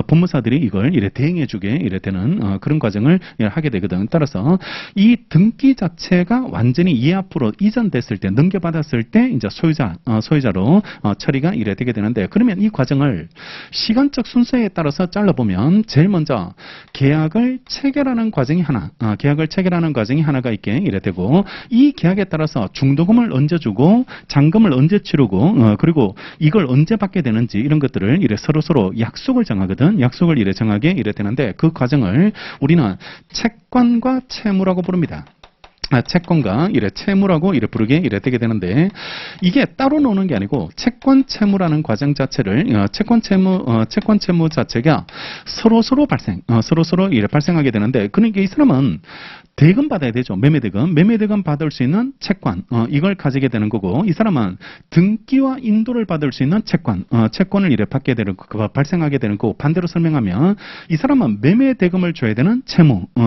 법무사들이 이걸 이래 대행해주게 이래 되는 그런 과정을 하게 되거든. 따라서 이 등기 자체가 완전히 이 앞으로 이전됐을 때, 넘겨받았을 때 이제 소유자로 처리가 이래 되게 되는데, 그러면 이 과정을 시간적 순서에 따라서 잘라보면 제일 먼저 계약을 체결하는 과정이 하나가 있게 이래 되고, 이 계약에 따라서 중도금을 언제 주고 잔금을 언제 치르고 그리고 이걸 언제 받게 되는지 이런 것들을 이래 서로 약속을 정하거든. 약속을 이래 정하게 이래 되는데, 그 과정을 우리는 채권과 채무라고 부릅니다. 채권과 채무라고 부르게 되게 되는데, 이게 따로 노는 게 아니고 채권 채무라는 과정 자체를 채권 채무 자체가 서로 발생하게 되는데, 그러니까 이 사람은 대금 받아야 되죠. 매매대금 받을 수 있는 채권, 이걸 가지게 되는 거고, 이 사람은 등기와 인도를 받을 수 있는 채권을 받게 되는 발생하게 되는 거고, 반대로 설명하면 이 사람은 매매대금을 줘야 되는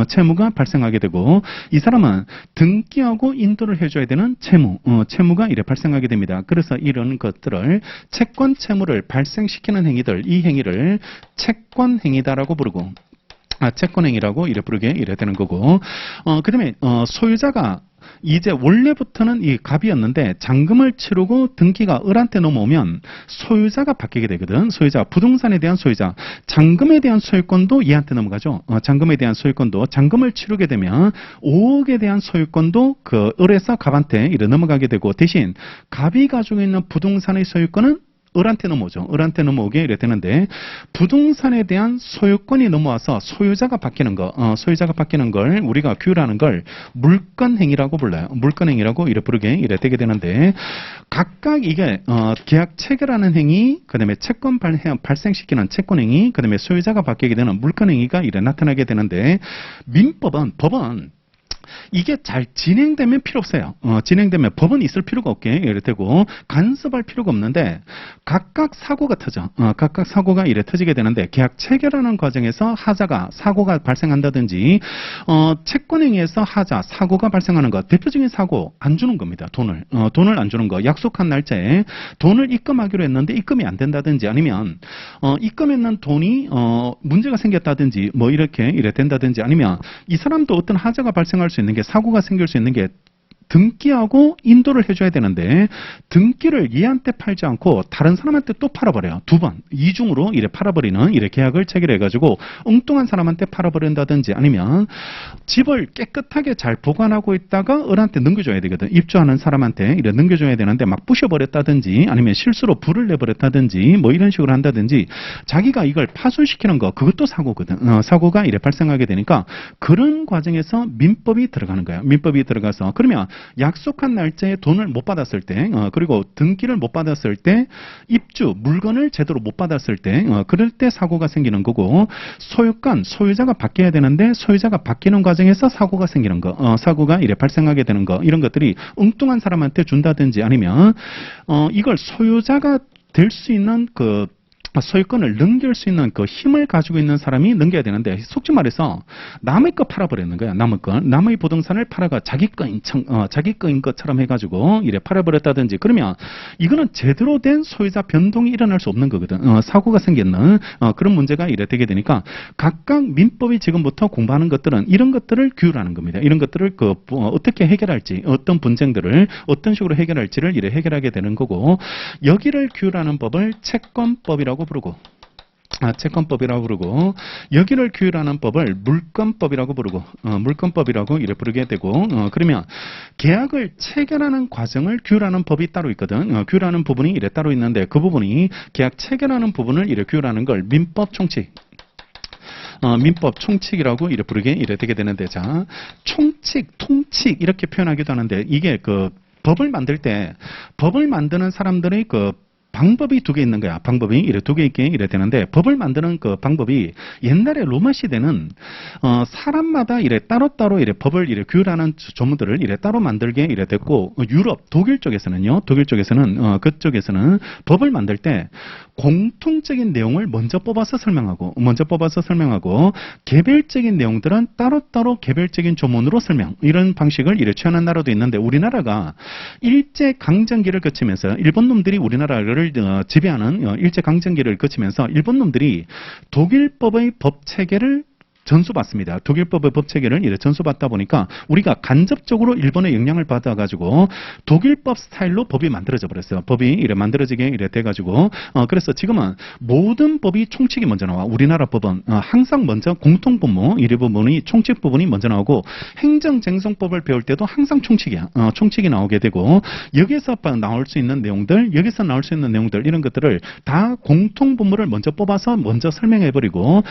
채무가 발생하게 되고, 이 사람은 등기하고 인도를 해줘야 되는 채무가 발생하게 됩니다. 그래서 이런 것들을 채권 채무를 발생시키는 행위들, 이 행위를 채권행위다라고 부르고, 채권행위라고 부르게 되는 거고, 그 다음에 소유자가 이제 원래부터는 이 갑이었는데 잔금을 치르고 등기가 을한테 넘어오면 소유자가 바뀌게 되거든. 부동산에 대한 소유자, 잔금에 대한 소유권도 얘한테 넘어가죠. 잔금에 대한 소유권도, 잔금을 치르게 되면 5억에 대한 소유권도 그 을에서 갑한테 넘어가게 되고, 대신 갑이 가지고 있는 부동산의 소유권은 을한테 넘어오죠. 을한테 넘어오게 되는데, 부동산에 대한 소유권이 넘어와서 소유자가 바뀌는 걸 우리가 규율하는 걸 물권행위라고 불러요. 물권행위라고 부르게 되게 되는데, 각각 이게 계약 체결하는 행위, 그다음에 채권 발생시키는 채권행위, 그다음에 소유자가 바뀌게 되는 물권행위가 나타나게 되는데, 법은 이게 잘 진행되면 필요 없어요. 진행되면 법은 있을 필요가 없게 되고, 간섭할 필요가 없는데, 각각 사고가 터져. 각각 사고가 터지게 되는데, 계약 체결하는 과정에서 사고가 발생한다든지, 채권행위에서 사고가 발생하는 것, 대표적인 사고, 안 주는 겁니다. 돈을 안 주는 거. 약속한 날짜에 돈을 입금하기로 했는데 입금이 안 된다든지, 아니면 입금했는 돈이 문제가 생겼다든지, 뭐 이렇게 된다든지, 아니면 이 사람도 어떤 하자가 발생할 수 있는 게, 사고가 생길 수 있는 게 등기하고 인도를 해줘야 되는데, 등기를 얘한테 팔지 않고 다른 사람한테 또 팔아버려요. 두 번, 이중으로 팔아버리는 계약을 체결해가지고 엉뚱한 사람한테 팔아버린다든지, 아니면 집을 깨끗하게 잘 보관하고 있다가 을한테 넘겨줘야 되거든. 입주하는 사람한테 넘겨줘야 되는데 막 부셔버렸다든지, 아니면 실수로 불을 내버렸다든지, 뭐 이런 식으로 한다든지, 자기가 이걸 파손시키는 거, 그것도 사고거든. 사고가 발생하게 되니까 그런 과정에서 민법이 들어가는 거야. 민법이 들어가서, 그러면 약속한 날짜에 돈을 못 받았을 때, 그리고 등기를 못 받았을 때, 물건을 제대로 못 받았을 때, 그럴 때 사고가 생기는 거고, 소유자가 바뀌어야 되는데 소유자가 바뀌는 과정에서 사고가 생기는 거, 사고가 발생하게 되는 거, 이런 것들이 엉뚱한 사람한테 준다든지, 아니면 이걸 소유자가 될 수 있는 소유권을 넘길 수 있는 그 힘을 가지고 있는 사람이 넘겨야 되는데, 속지 말해서 남의 거 팔아버리는 거야. 남의 부동산을 팔아가 자기 거인 것처럼 해가지고 팔아버렸다든지, 그러면 이거는 제대로 된 소유자 변동이 일어날 수 없는 거거든. 사고가 생기는 그런 문제가 되게 되니까, 각각 민법이 지금부터 공부하는 것들은 이런 것들을 규율하는 겁니다. 이런 것들을 어떻게 해결할지, 어떤 분쟁들을 어떤 식으로 해결할지를 해결하게 되는 거고, 여기를 규율하는 법을 채권법이라고 부르고, 여기를 규율하는 법을 물권법이라고 부르고, 부르게 되고, 그러면 계약을 체결하는 과정을 규율하는 법이 따로 있거든. 규율하는 부분이 따로 있는데, 그 부분이 계약 체결하는 부분을 규율하는 걸 민법 총칙, 민법 총칙이라고 부르게 되게 되는데, 자, 총칙, 통칙 이렇게 표현하기도 하는데, 이게 법을 만드는 사람들의 방법이 두 개 있는 거야. 방법이 두 개 있게 되는데, 법을 만드는 방법이 옛날에 로마 시대는 사람마다 따로따로 법을 규율하는 조문들을 따로 만들게 됐고, 유럽, 독일 쪽에서는 그쪽에서는 법을 만들 때 공통적인 내용을 먼저 뽑아서 설명하고, 개별적인 내용들은 따로따로 개별적인 조문으로 설명, 이런 방식을 취하는 나라도 있는데, 우리나라가 일제 강점기를 거치면서 일본 놈들이 우리나라를 지배하는 일제 강점기를 거치면서 일본 놈들이 독일법의 법 체계를 전수받습니다. 독일법의 법체계를 이래 전수받다 보니까 우리가 간접적으로 일본의 영향을 받아가지고 독일법 스타일로 법이 만들어져 버렸어요. 법이 이래 만들어지게 이래 돼가지고 그래서 지금은 모든 법이 총칙이 먼저 나와. 우리나라 법은 항상 먼저 공통분모 이 부분이 총칙 부분이 먼저 나오고 행정쟁송법을 배울 때도 항상 총칙이야. 총칙이 나오게 되고 여기서 나올 수 있는 내용들, 여기서 나올 수 있는 내용들 이런 것들을 다 공통분모를 먼저 뽑아서 먼저 설명해버리고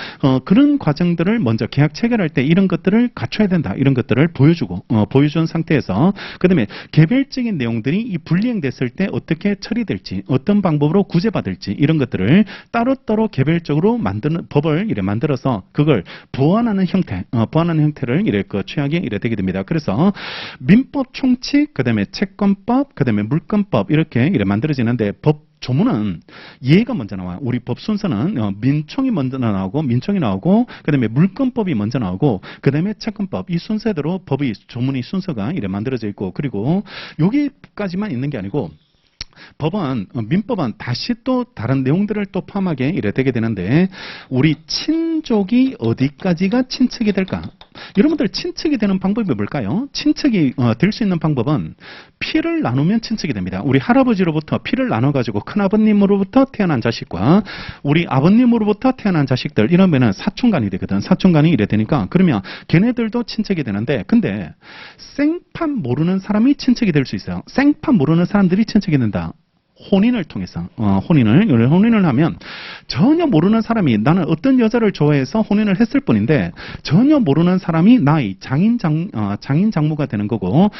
그런 과정들을 먼저 계약 체결할 때 이런 것들을 갖춰야 된다. 이런 것들을 보여주고 보여준 상태에서 그다음에 개별적인 내용들이 이 불이행됐을 때 어떻게 처리될지 어떤 방법으로 구제받을지 이런 것들을 따로따로 개별적으로 만드는 법을 이래 만들어서 그걸 보완하는 형태, 보완하는 형태를 이래 취하게 이래 되게 됩니다. 그래서 민법 총칙, 그다음에 채권법, 그다음에 물권법 이렇게 이래 만들어지는데 법 조문은 얘가 먼저 나와요. 우리 법 순서는 민총이 먼저 나오고 그다음에 물권법이 먼저 나오고 그다음에 채권법 이 순서대로 법의 조문의 순서가 이래 만들어져 있고 그리고 여기까지만 있는 게 아니고 법은 민법은 다시 또 다른 내용들을 또 포함하게 이래 되게 되는데 우리 친족이 어디까지가 친척이 될까? 여러분들 친척이 되는 방법이 뭘까요? 친척이 될 수 있는 방법은 피를 나누면 친척이 됩니다. 우리 할아버지로부터 피를 나눠가지고 큰아버님으로부터 태어난 자식과 우리 아버님으로부터 태어난 자식들 이러면은 사촌간이 되거든. 사촌간이 이래 되니까 그러면 걔네들도 친척이 되는데 근데 생판 모르는 사람이 친척이 될 수 있어요. 생판 모르는 사람들이 친척이 된다. 혼인을 통해서 혼인을 하면 전혀 모르는 사람이 나는 어떤 여자를 좋아해서 혼인을 했을 뿐인데 전혀 모르는 사람이 나의 장인 장모가 되는 거고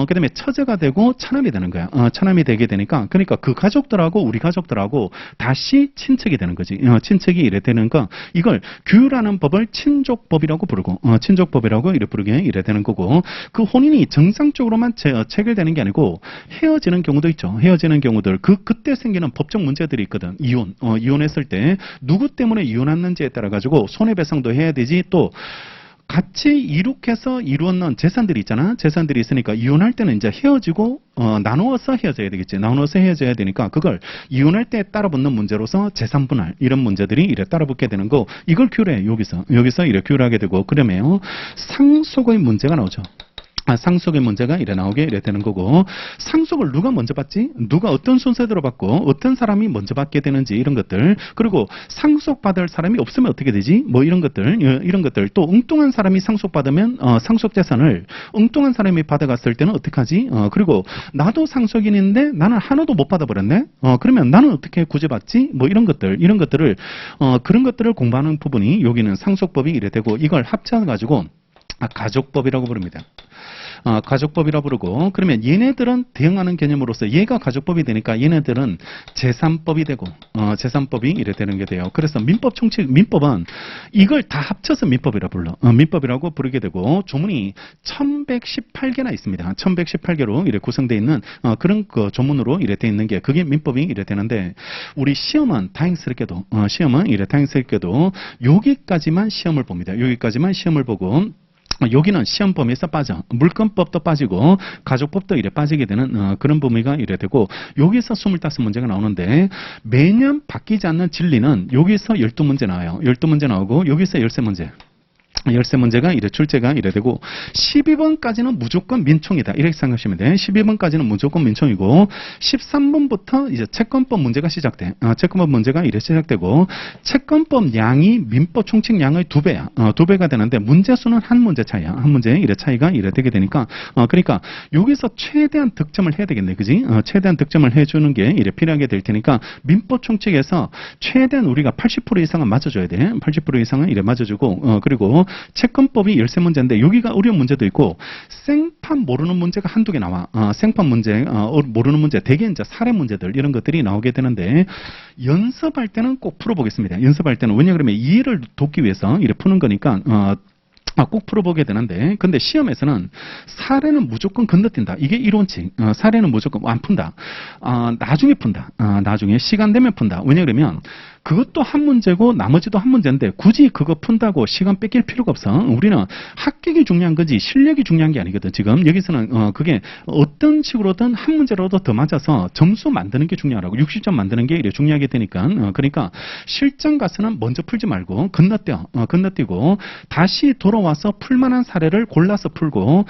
그다음에 처제가 되고 차남이 되는 거야. 차남이 되게 되니까 그러니까 그 가족들하고 우리 가족들하고 다시 친척이 되는 거지. 친척이 이래 되는 거 이걸 규율하는 법을 친족법이라고 부르고 친족법이라고 이래 부르게 이래 되는 거고 그 혼인이 정상적으로만 체결되는 게 아니고 헤어지는 경우도 있죠. 헤어지는 경우들 그때 생기는 법적 문제들이 있거든. 이혼했을 때 누구 때문에 이혼했는지에 따라 가지고 손해배상도 해야 되지 또 같이 이룩해서 이루었는 재산들이 있잖아. 재산들이 있으니까 이혼할 때는 이제 헤어지고 나누어서 헤어져야 되겠지. 나누어서 헤어져야 되니까 그걸 이혼할 때 따라붙는 문제로서 재산 분할 이런 문제들이 이래 따라붙게 되는 거 이걸 규율해. 여기서 이래 규율하게 되고 그러면 상속의 문제가 나오죠. 상속의 문제가 이래 나오게 이래 되는 거고 상속을 누가 먼저 받지? 누가 어떤 순서대로 받고 어떤 사람이 먼저 받게 되는지 이런 것들 그리고 상속받을 사람이 없으면 어떻게 되지? 뭐 이런 것들 또 엉뚱한 사람이 상속받으면 상속재산을 엉뚱한 사람이 받아갔을 때는 어떡하지? 그리고 나도 상속인인데 나는 하나도 못 받아버렸네? 그러면 나는 어떻게 구제받지? 뭐 이런 것들을 그런 것들을 공부하는 부분이 여기는 상속법이 이래 되고 이걸 합쳐가지고 가족법이라고 부릅니다. 가족법이라 부르고 그러면 얘네들은 대응하는 개념으로서 얘가 가족법이 되니까 얘네들은 재산법이 되고 재산법이 이래 되는 게 돼요. 그래서 민법 총칙 민법은 이걸 다 합쳐서 민법이라 불러. 민법이라고 부르게 되고 조문이 1118개나 있습니다. 1118개로 이래 구성되어 있는 그런 그 조문으로 이래 되어 있는 게 그게 민법이 이래 되는데 우리 시험은 다행스럽게도 여기까지만 시험을 봅니다. 여기까지만 시험을 보고 여기는 시험 범위에서 빠져. 물권법도 빠지고 가족법도 이래 빠지게 되는 그런 범위가 이래 되고 여기서 25문제가 나오는데 매년 바뀌지 않는 진리는 여기서 12문제 나와요. 12문제 나오고 여기서 13문제. 13문제가 이래 출제가 이래 되고 12번까지는 무조건 민총이다. 이렇게 생각하시면 돼. 12번까지는 무조건 민총이고 13번부터 이제 채권법 문제가 시작돼. 채권법 문제가 이래 시작되고 채권법 양이 민법 총칙 양의 2배야. 2배가 되는데 문제 수는 한 문제 차이야. 한 문제 이래 차이가 이래 되게 되니까 그러니까 여기서 최대한 득점을 해야 되겠네. 그지? 최대한 득점을 해주는 게 이래 필요하게 될 테니까 민법 총칙에서 최대한 우리가 80% 이상은 맞아줘야 돼. 80% 이상은 이래 맞아주고 그리고 채권법이 13문제인데 여기가 어려운 문제도 있고 생판 모르는 문제가 한두 개 나와. 생판 문제, 모르는 문제, 대개 이제 사례 문제들 이런 것들이 나오게 되는데 연습할 때는 꼭 풀어보겠습니다. 연습할 때는 왜냐 그러면 이해를 돕기 위해서 이래 푸는 거니까 꼭 풀어보게 되는데 근데 시험에서는 사례는 무조건 건너뛴다. 이게 이론칙. 사례는 무조건 안 푼다. 나중에 푼다. 나중에 시간 되면 푼다. 왜냐 그러면 그것도 한 문제고 나머지도 한 문제인데 굳이 그거 푼다고 시간 뺏길 필요가 없어. 우리는 합격이 중요한 거지 실력이 중요한 게 아니거든. 지금 여기서는 그게 어떤 식으로든 한 문제라도 더 맞아서 점수 만드는 게 중요하라고. 60점 만드는 게 이래 중요하게 되니까 그러니까 실전 가서는 먼저 풀지 말고 건너뛰고 다시 돌아와서 풀만한 사례를 골라서 풀고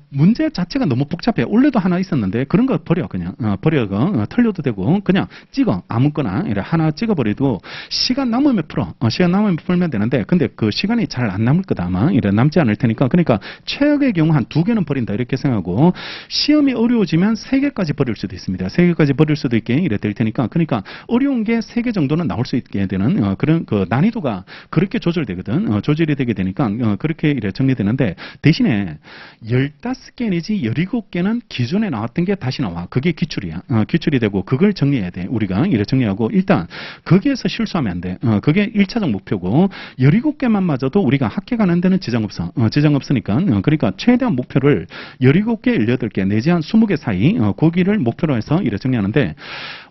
문제 자체가 너무 복잡해. 원래도 하나 있었는데 그런 거 버려. 그냥 버려고 틀려도 되고 그냥 찍어. 아무거나 이래 하나 찍어버리고 시간 남으면 풀어. 시간 남으면 풀면 되는데 근데 그 시간이 잘 안 남을 거다 아마. 이래 남지 않을 테니까 그러니까 최악의 경우 한 2개는 버린다 이렇게 생각하고 시험이 어려워지면 3개까지 버릴 수도 있습니다. 3개까지 버릴 수도 있게 이래 될 테니까 그러니까 어려운 게 3개 정도는 나올 수 있게 되는 그런 그 난이도가 그렇게 조절되거든. 조절이 되게 되니까 그렇게 이래 정리되는데 대신에 15개 내지 17개는 기존에 나왔던 게 다시 나와. 그게 기출이야. 기출이 되고 그걸 정리해야 돼. 우리가 이래 정리하고 일단 거기에서 실수하면 안 돼. 그게 1차적 목표고 17개만 맞아도 우리가 합격하는 데는 지장 없어. 지장 없으니까 그러니까 최대한 목표를 17개, 18개 내지 한 20개 사이 거기를 목표로 해서 이래 정리하는데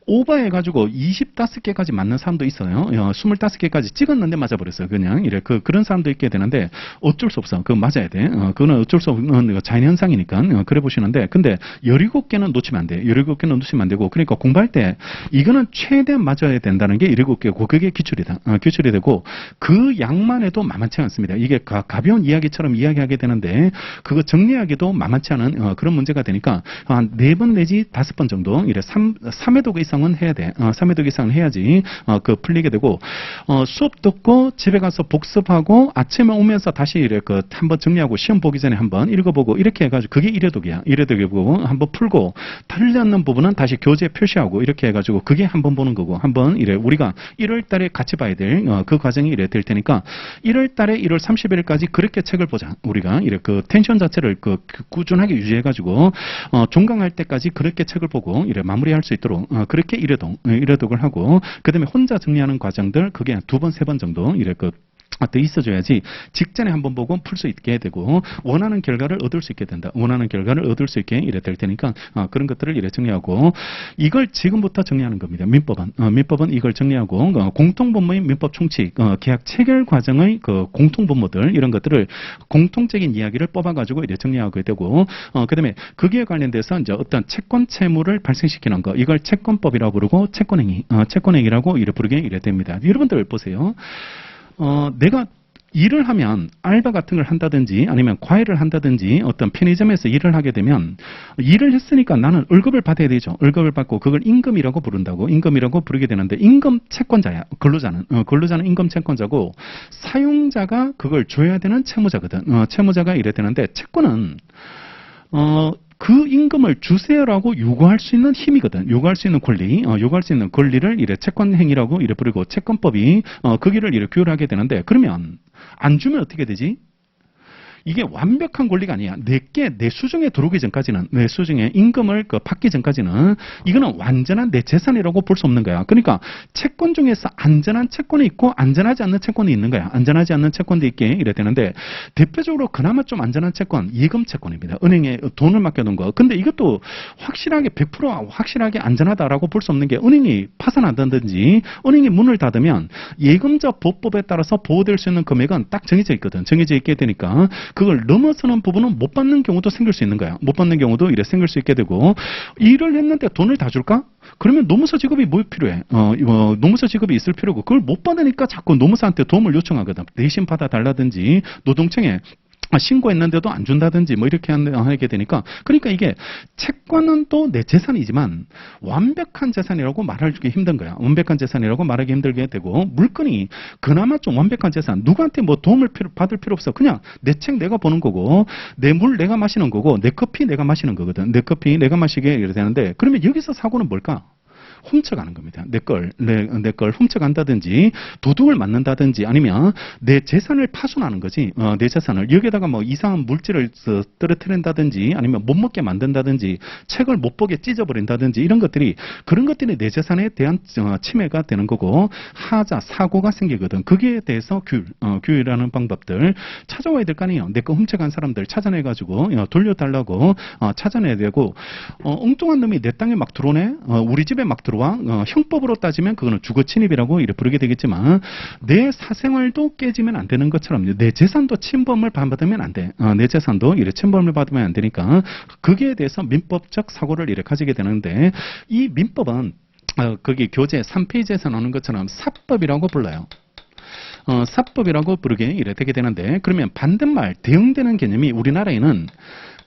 오버해가지고 25개까지 맞는 사람도 있어요. 25개까지 찍었는데 맞아버렸어요. 그냥 이래 그런 사람도 있게 되는데 어쩔 수 없어. 그거 맞아야 돼. 그거는 어쩔 수 없는 자연현상이니까 그래 보시는데 근데 17개는 놓치면 안 돼. 17개는 놓치면 안 되고 그러니까 공부할 때 이거는 최대한 맞아야 된다는 게 17개고 그게 기출이다. 기출이 되고 그 양만 해도 만만치 않습니다. 이게 가벼운 이야기처럼 이야기하게 되는데 그거 정리하기도 만만치 않은 그런 문제가 되니까 한 4번 내지 5번 정도 이래 3회독 이상은 해야 돼. 3회독 이상은 해야지 그 풀리게 되고 수업 듣고 집에 가서 복습하고 아침에 오면서 다시 이래 한번 정리하고 시험 보기 전에 한번 읽어보고 이렇게 해가지고 그게 1회독이야. 1회독이고 한번 풀고 틀렸는 부분은 다시 교재에 표시하고 이렇게 해가지고 그게 한번 보는 거고 한번 이래 우리가 1월 달에 같이 봐야 될 그 과정이 이래 될 테니까 1월 달에 1월 30일까지 그렇게 책을 보자. 우리가 이래 그 텐션 자체를 꾸준하게 유지해가지고 종강할 때까지 그렇게 책을 보고 이래 마무리할 수 있도록 그렇게 1회독을 하고 그 다음에 혼자 정리하는 과정들 그게 한 2번, 3번 정도 이래 더 있어줘야지 직전에 한번 보고 풀 수 있게 되고 원하는 결과를 얻을 수 있게 된다. 원하는 결과를 얻을 수 있게 이래 될 테니까 그런 것들을 이래 정리하고 이걸 지금부터 정리하는 겁니다. 민법은 이걸 정리하고 공통본모인 민법 총칙 계약 체결 과정의 그 공통본모들 이런 것들을 공통적인 이야기를 뽑아가지고 이래 정리하게 되고 그다음에 거기에 관련돼서 이제 어떤 채권 채무를 발생시키는 거 이걸 채권법이라고 부르고 채권행위라고 이래 부르게 이래 됩니다. 여러분들 보세요. 내가 일을 하면 알바 같은 걸 한다든지 아니면 과외를 한다든지 어떤 편의점에서 일을 하게 되면 일을 했으니까 나는 월급을 받아야 되죠. 월급을 받고 그걸 임금이라고 부른다고 임금이라고 부르게 되는데 임금 채권자야. 근로자는 임금 채권자고 사용자가 그걸 줘야 되는 채무자거든. 채무자가 이래 되는데 채권은 그 임금을 주세요라고 요구할 수 있는 힘이거든. 요구할 수 있는 권리, 요구할 수 있는 권리를 이래 채권행위라고 이래 부르고 채권법이 거기를 이래 규율하게 되는데 그러면 안 주면 어떻게 되지? 이게 완벽한 권리가 아니야. 내 수중에 들어오기 전까지는, 내 수중에 임금을 받기 전까지는 이거는 완전한 내 재산이라고 볼 수 없는 거야. 그러니까 채권 중에서 안전한 채권이 있고 안전하지 않는 채권이 있는 거야. 안전하지 않는 채권도 있게 이래 되는데 대표적으로 그나마 좀 안전한 채권, 예금 채권입니다. 은행에 돈을 맡겨놓은 거. 근데 이것도 확실하게 100% 확실하게 안전하다라고 볼 수 없는 게 은행이 파산한다든지 은행이 문을 닫으면 예금자 보호법에 따라서 보호될 수 있는 금액은 딱 정해져 있거든. 정해져 있게 되니까 그걸 넘어서는 부분은 못 받는 경우도 생길 수 있는 거야. 못 받는 경우도 이래 생길 수 있게 되고 일을 했는데 돈을 다 줄까? 그러면 노무서 지급이 뭐 필요해? 노무서 지급이 있을 필요고 그걸 못 받으니까 자꾸 노무사한테 도움을 요청하거든. 대신 받아달라든지 노동청에 신고했는데도 안 준다든지 뭐 이렇게 하게 되니까 그러니까 이게 채권은 또 내 재산이지만 완벽한 재산이라고 말하기 힘든 거야. 완벽한 재산이라고 말하기 힘들게 되고 물건이 그나마 좀 완벽한 재산 누구한테 뭐 도움을 받을 필요 없어. 그냥 내 책 내가 보는 거고 내 물 내가 마시는 거고 내 커피 내가 마시는 거거든. 내 커피 내가 마시게 이래 되는데 그러면 여기서 사고는 뭘까? 훔쳐가는 겁니다. 내 걸 훔쳐간다든지 도둑을 맞는다든지 아니면 내 재산을 파손하는 거지. 내 재산을 여기에다가 뭐 이상한 물질을 떨어뜨린다든지 아니면 못 먹게 만든다든지 책을 못 보게 찢어버린다든지 이런 것들이 그런 것들이 내 재산에 대한 침해가 되는 거고 하자 사고가 생기거든. 거기에 대해서 규율하는 방법들 찾아와야 될 거 아니에요. 내 거 훔쳐간 사람들 찾아내가지고 돌려달라고 찾아내야 되고 엉뚱한 놈이 내 땅에 막 들어오네. 우리 집에 막 들어오네. 들어와? 형법으로 따지면 그거는 주거 침입이라고 이렇게 부르게 되겠지만 내 사생활도 깨지면 안 되는 것처럼 내 재산도 침범을 받으면 안 돼. 내 재산도 이렇게 침범을 받으면 안 되니까 거기에 대해서 민법적 사고를 이렇게 가지게 되는데 이 민법은 거기 교재 3페이지에서 나오는 것처럼 사법이라고 불러요. 사법이라고 부르게 이래 되게 되는데 그러면 반대말 대응되는 개념이 우리나라에는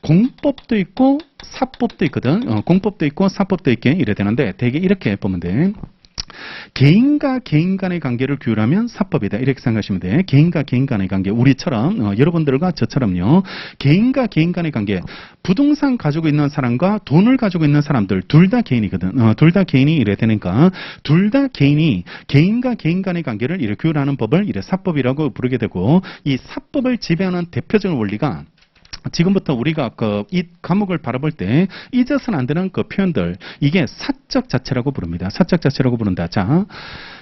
공법도 있고 사법도 있거든. 공법도 있고 사법도 있게 이래 되는데 대개 이렇게 보면 돼. 개인과 개인 간의 관계를 규율하면 사법이다. 이렇게 생각하시면 돼. 개인과 개인 간의 관계. 우리처럼 여러분들과 저처럼요. 개인과 개인 간의 관계. 부동산 가지고 있는 사람과 돈을 가지고 있는 사람들 둘 다 개인이거든. 둘 다 개인이 이래 되니까 둘 다 개인이 개인과 개인 간의 관계를 이렇게 규율하는 법을 이래 사법이라고 부르게 되고 이 사법을 지배하는 대표적인 원리가 지금부터 우리가 이 과목을 바라볼 때 잊어서는 안 되는 그 표현들 이게 사적 자체라고 부릅니다. 사적 자체라고 부른다. 자,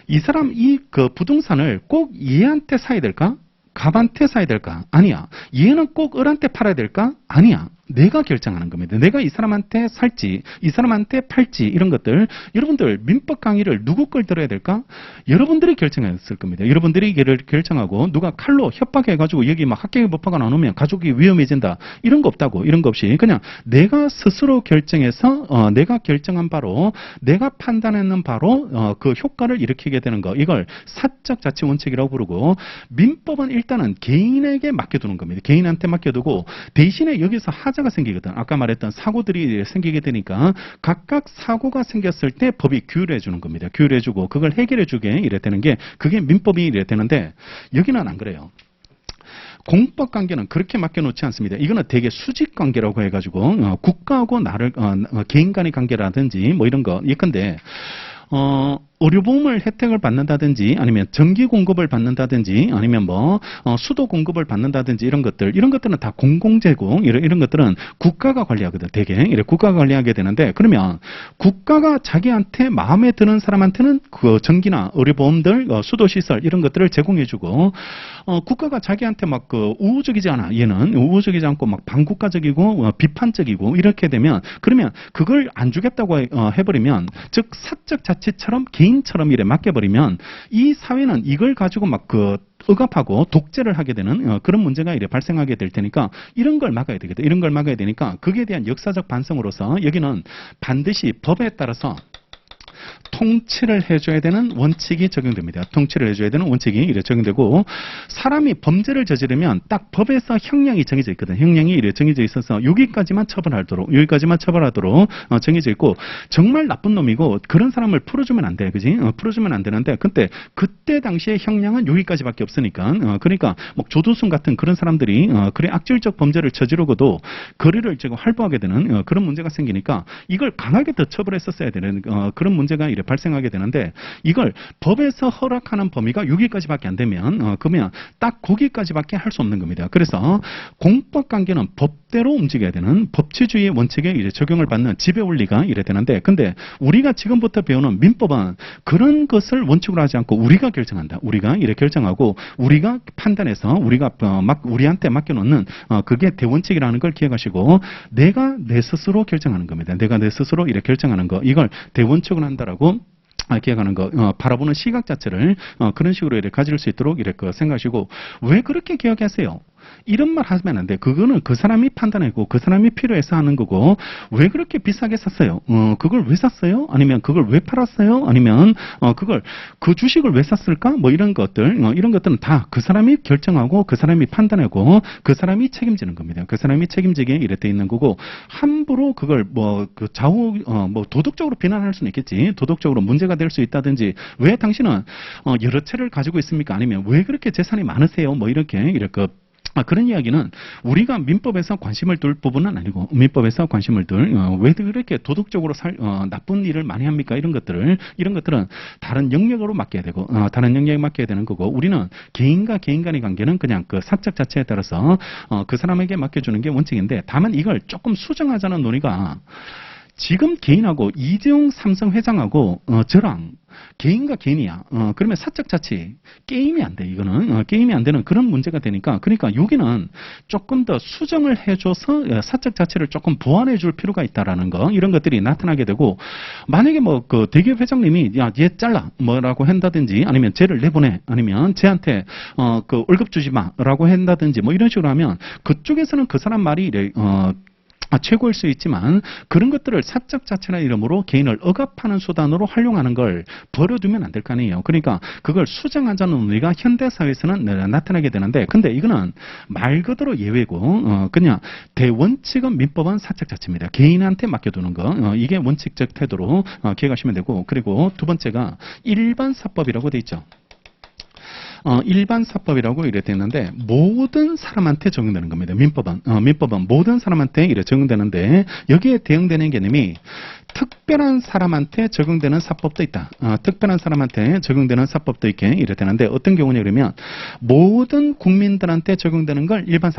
이 사람 그 부동산을 꼭 얘한테 사야 될까? 갑한테 사야 될까? 아니야. 얘는 꼭 을한테 팔아야 될까? 아니야. 내가 결정하는 겁니다. 내가 이 사람한테 살지, 이 사람한테 팔지 이런 것들 여러분들 민법 강의를 누구 걸 들어야 될까? 여러분들이 결정했을 겁니다. 여러분들이 이를 결정하고 누가 칼로 협박해가지고 여기 막 학교에 법화가 나오면 가족이 위험해진다 이런 거 없다고 이런 거 없이 그냥 내가 스스로 결정해서 내가 결정한 바로 내가 판단했는 바로 그 효과를 일으키게 되는 거 이걸 사적 자치 원칙이라고 부르고 민법은 일단은 개인에게 맡겨두는 겁니다. 개인한테 맡겨두고 대신에 여기서 하자가 생기거든. 아까 말했던 사고들이 생기게 되니까 각각 사고가 생겼을 때 법이 규율해 주는 겁니다. 규율해 주고 그걸 해결해 주게 이래 되는 게 그게 민법이 이래 되는데 여기는 안 그래요. 공법 관계는 그렇게 맡겨놓지 않습니다. 이거는 되게 수직 관계라고 해가지고 국가하고 나를 개인 간의 관계라든지 뭐 이런 거 예컨대 의료보험을 혜택을 받는다든지 아니면 전기 공급을 받는다든지 아니면 뭐 수도 공급을 받는다든지 이런 것들은 다 공공재고 이런 것들은 국가가 관리하거든. 대개 이래 국가가 관리하게 되는데 그러면 국가가 자기한테 마음에 드는 사람한테는 그 전기나 의료보험들 수도 시설 이런 것들을 제공해주고 국가가 자기한테 막 그 우호적이지 않아. 얘는 우호적이지 않고 막 반국가적이고 비판적이고 이렇게 되면 그러면 그걸 안 주겠다고 해버리면 즉 사적 자치처럼 개인처럼 이래 맡겨버리면 이 사회는 이걸 가지고 막 억압하고 독재를 하게 되는 그런 문제가 이래 발생하게 될 테니까 이런 걸 막아야 되겠다. 이런 걸 막아야 되니까 그에 대한 역사적 반성으로서 여기는 반드시 법에 따라서 통치를 해줘야 되는 원칙이 적용됩니다. 통치를 해줘야 되는 원칙이 이래 적용되고 사람이 범죄를 저지르면 딱 법에서 형량이 정해져 있거든. 형량이 이래 정해져 있어서 여기까지만 처벌하도록 정해져 있고 정말 나쁜 놈이고 그런 사람을 풀어주면 안 돼. 그지? 풀어주면 안 되는데 그때 당시에 형량은 여기까지밖에 없으니까 그러니까 뭐 조두순 같은 그런 사람들이 그래 악질적 범죄를 저지르고도 거리를 지금 활보하게 되는 그런 문제가 생기니까 이걸 강하게 더 처벌했었어야 되는 그런 문제가 이래 발생하게 되는데 이걸 법에서 허락하는 범위가 여기까지밖에 안 되면 그러면 딱 거기까지밖에 할 수 없는 겁니다. 그래서 공법 관계는 법대로 움직여야 되는 법치주의 원칙에 이제 적용을 받는 지배 원리가 이래 되는데 근데 우리가 지금부터 배우는 민법은 그런 것을 원칙으로 하지 않고 우리가 결정한다. 우리가 이래 결정하고 우리가 판단해서 우리가 우리한테 맡겨놓는 그게 대원칙이라는 걸 기억하시고 내가 내 스스로 결정하는 겁니다. 내가 내 스스로 이래 결정하는 거 이걸 대원칙으로 한다라고 기억하는 거, 바라보는 시각 자체를 그런 식으로 이렇게 가질 수 있도록 이렇게 생각하시고 왜 그렇게 기억하세요? 이런 말 하면 안 돼. 그거는 그 사람이 판단하고 그 사람이 필요해서 하는 거고 왜 그렇게 비싸게 샀어요? 그걸 왜 샀어요? 아니면 그걸 왜 팔았어요? 아니면 그걸 그 주식을 왜 샀을까? 뭐 이런 것들은 다 그 사람이 결정하고 그 사람이 판단하고 그 사람이 책임지는 겁니다. 그 사람이 책임지게 이래 돼 있는 거고 함부로 그걸 그 좌우 도덕적으로 비난할 수는 있겠지. 도덕적으로 문제가 될 수 있다든지 왜 당신은 여러 채를 가지고 있습니까? 아니면 왜 그렇게 재산이 많으세요? 뭐 이렇게 그런 이야기는 우리가 민법에서 관심을 둘 부분은 아니고 민법에서 관심을 왜 그렇게 도덕적으로 나쁜 일을 많이 합니까? 이런 것들은 다른 영역으로 맡겨야 되고 다른 영역에 맡겨야 되는 거고 우리는 개인과 개인 간의 관계는 그냥 그 사적 자체에 따라서 그 사람에게 맡겨주는 게 원칙인데 다만 이걸 조금 수정하자는 논의가 지금 개인하고 이재용 삼성 회장하고 저랑 개인과 개인이야. 그러면 사적 자치 게임이 안 돼. 이거는 게임이 안 되는 그런 문제가 되니까 그러니까 여기는 조금 더 수정을 해줘서 사적 자치를 조금 보완해 줄 필요가 있다라는 거 이런 것들이 나타나게 되고 만약에 뭐 그 대기업 회장님이 야 얘 잘라 뭐라고 한다든지 아니면 쟤를 내보내 아니면 쟤한테 그 월급 주지 마라고 한다든지 뭐 이런 식으로 하면 그쪽에서는 그 사람 말이 최고일 수 있지만 그런 것들을 사적 자체나 이름으로 개인을 억압하는 수단으로 활용하는 걸 버려두면 안 될 거 아니에요. 그러니까 그걸 수정하자는 의미가 현대사회에서는 나타나게 되는데 근데 이거는 말 그대로 예외고 그냥 대원칙은 민법은 사적 자체입니다. 개인한테 맡겨두는 거 이게 원칙적 태도로 기억하시면 되고 그리고 두 번째가 일반 사법이라고 돼 있죠. 일반 사법이라고 이래 되는데 모든 사람한테 적용되는 겁니다. 민법은 모든 사람한테 이래 적용되는데 여기에 대응되는 개념이 특별한 사람한테 적용되는 사법도 있다. 특별한 사람한테 적용되는 사법도 있게 이래 되는데 어떤 경우냐 그러면 모든 국민들한테 적용되는 걸 일반